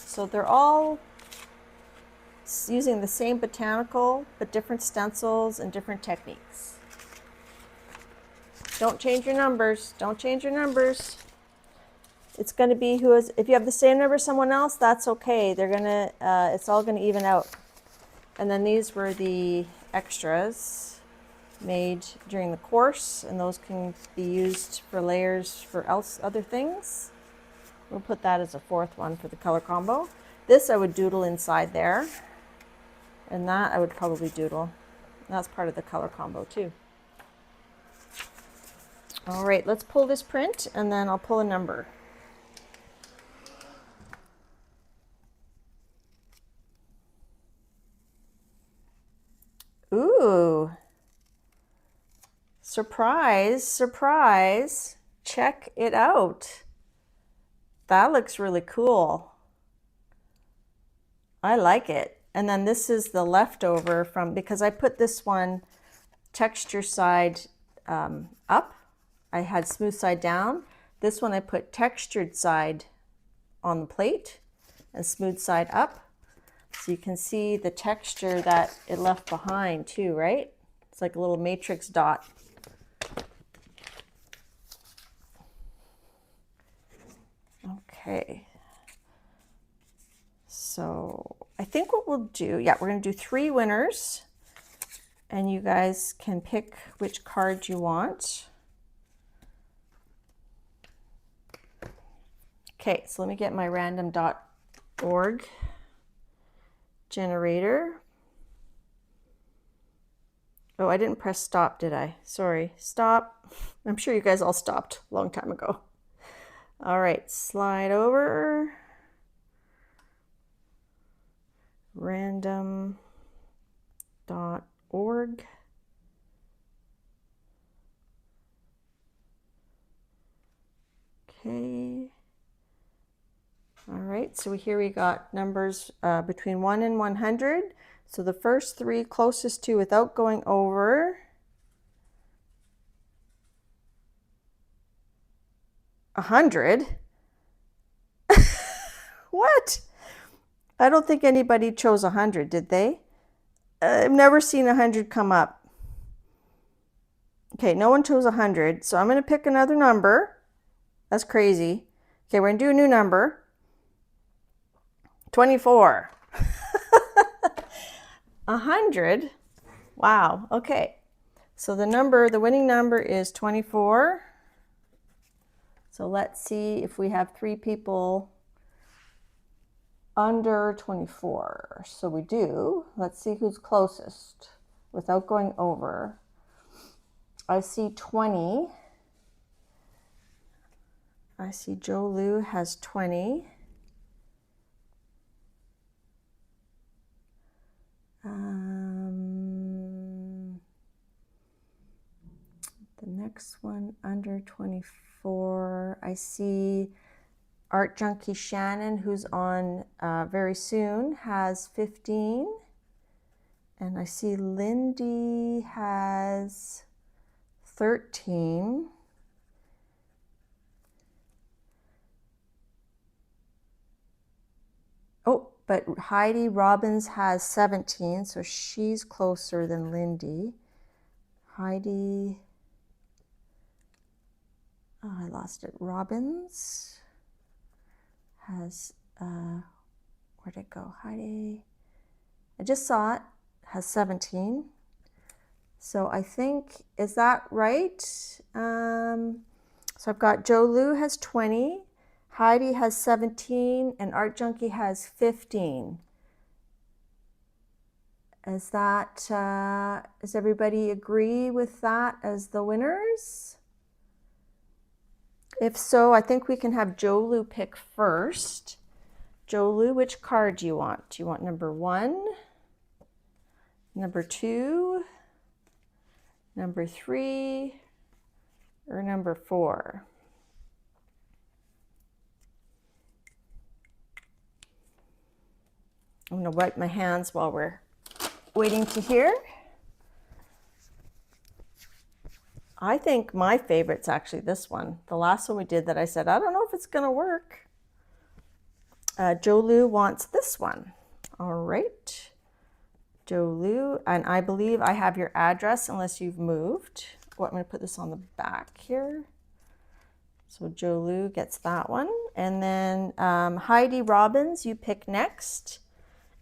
[SPEAKER 2] So they're all using the same botanical, but different stencils and different techniques. Don't change your numbers. Don't change your numbers. It's going to be who is, if you have the same number as someone else, that's okay. They're going to, it's all going to even out. And then these were the extras made during the course, and those can be used for layers for other things. We'll put that as a fourth one for the color combo. This I would doodle inside there, and that I would probably doodle. That's part of the color combo too. All right, let's pull this print, and then I'll pull a number. Ooh, surprise, surprise. Check it out. That looks really cool. I like it. And then this is the leftover from, because I put this one texture side up. I had smooth side down. This one I put textured side on the plate and smooth side up. So you can see the texture that it left behind too, right? It's like a little matrix dot. Okay. So I think what we'll do, yeah, we're going to do 3 winners, and you guys can pick which card you want. Okay, so let me get my random.org generator. Oh, I didn't press stop, did I? Sorry, stop. I'm sure you guys all stopped a long time ago. All right, slide over. Random.org. Okay. All right, so here we got numbers between 1 and 100. So the first three closest to without going over. 100? What? I don't think anybody chose 100, did they? I've never seen 100 come up. Okay, no one chose 100, so I'm going to pick another number. That's crazy. Okay, we're going to do a new number. 24. 100? Wow, okay. So the winning number is 24. So let's see if we have 3 people under 24. So we do. Let's see who's closest without going over. I see 20. I see Jo Lou has 20. The next one under 24, I see Art Junkie Shannon, who's on very soon, has 15. And I see Lindy has 13. Oh, but Heidi Robbins has 17, so she's closer than Lindy. Heidi, oh, I lost it. Robbins has, where'd it go? Heidi, I just saw it, has 17. So I think, is that right? So I've got Jo Lou has 20. Heidi has 17 and Art Junkie has 15. Is that, does everybody agree with that as the winners? If so, I think we can have Jo Lou pick first. Jo Lou, which card do you want? Do you want number 1, number 2, number 3, or number 4? I'm going to wipe my hands while we're waiting to hear. I think my favorite's actually this one. The last one we did that I said, I don't know if it's going to work. Jo Lou wants this one. All right. Jo Lou, and I believe I have your address unless you've moved. Oh, I'm going to put this on the back here. So Jo Lou gets that one. And then Heidi Robbins, you pick next.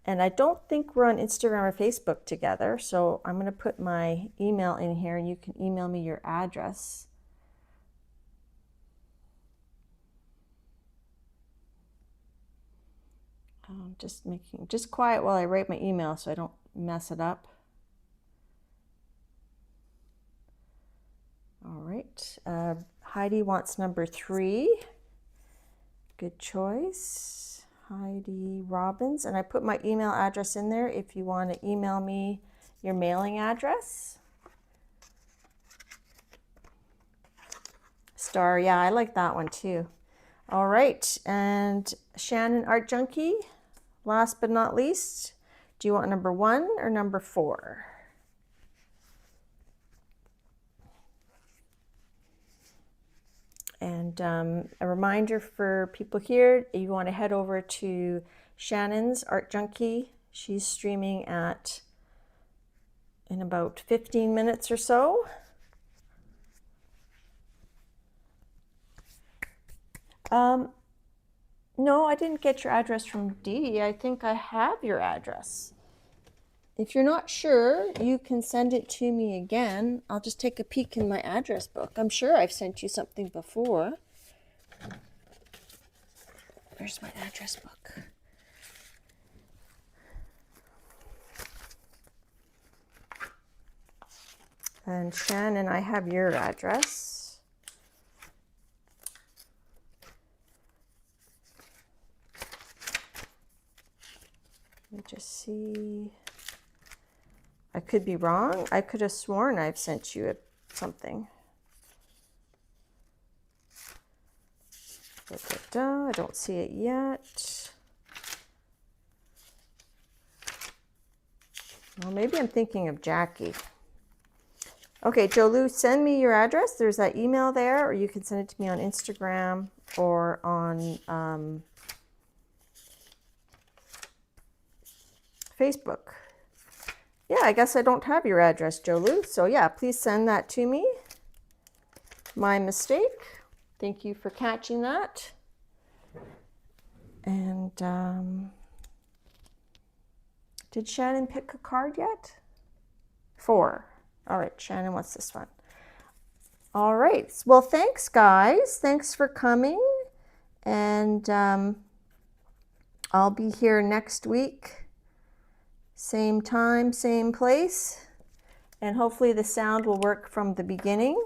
[SPEAKER 2] And I don't think we're on Instagram or Facebook together, so I'm going to put my email in here and you can email me your address. Just quiet while I write my email so I don't mess it up. All right, Heidi wants number 3. Good choice. Heidi Robbins, and I put my email address in there if you want to email me your mailing address. Star, yeah, I like that one too. All right, and Shannon Art Junkie, last but not least, do you want number 1 or number 4? And a reminder for people here, you want to head over to Shannon's Art Junkie. She's streaming in about 15 minutes or so. No, I didn't get your address from Dee Dee. I think I have your address. If you're not sure, you can send it to me again. I'll just take a peek in my address book. I'm sure I've sent you something before. Where's my address book? And Shannon, I have your address. Let me just see. I could be wrong. I could have sworn I've sent you something. I don't see it yet. Well, maybe I'm thinking of Jackie. Okay, Jolu, send me your address. There's that email there, or you can send it to me on Instagram or on Facebook. Yeah, I guess I don't have your address, Jolu. So yeah, please send that to me. My mistake. Thank you for catching that. And did Shannon pick a card yet? 4. All right, Shannon, what's this one? All right. Well, thanks, guys. Thanks for coming. And I'll be here next week. Same time, same place. And hopefully the sound will work from the beginning.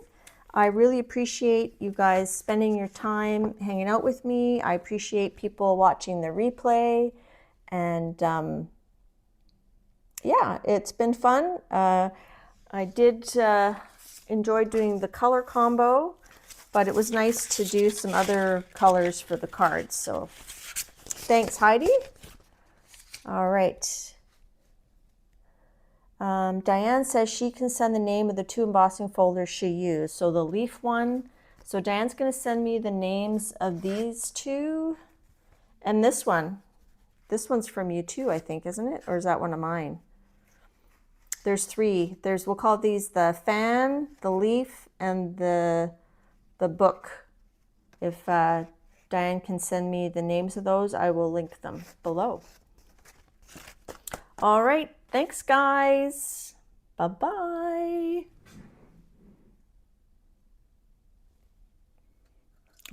[SPEAKER 2] I really appreciate you guys spending your time hanging out with me. I appreciate people watching the replay. And yeah, it's been fun. I did enjoy doing the color combo, but it was nice to do some other colors for the cards. So thanks, Heidi. All right. Diane says she can send the name of the 2 embossing folders she used. So the leaf one. So Diane's going to send me the names of these 2. And this one. This one's from you too, I think, isn't it? Or is that one of mine? There's 3. We'll call these the fan, the leaf, and the book. If Diane can send me the names of those, I will link them below. All right. Thanks, guys. Bye-bye.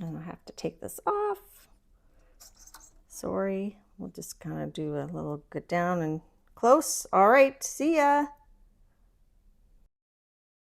[SPEAKER 2] And I have to take this off. Sorry. We'll just kind of do a little get down and close. All right. See ya.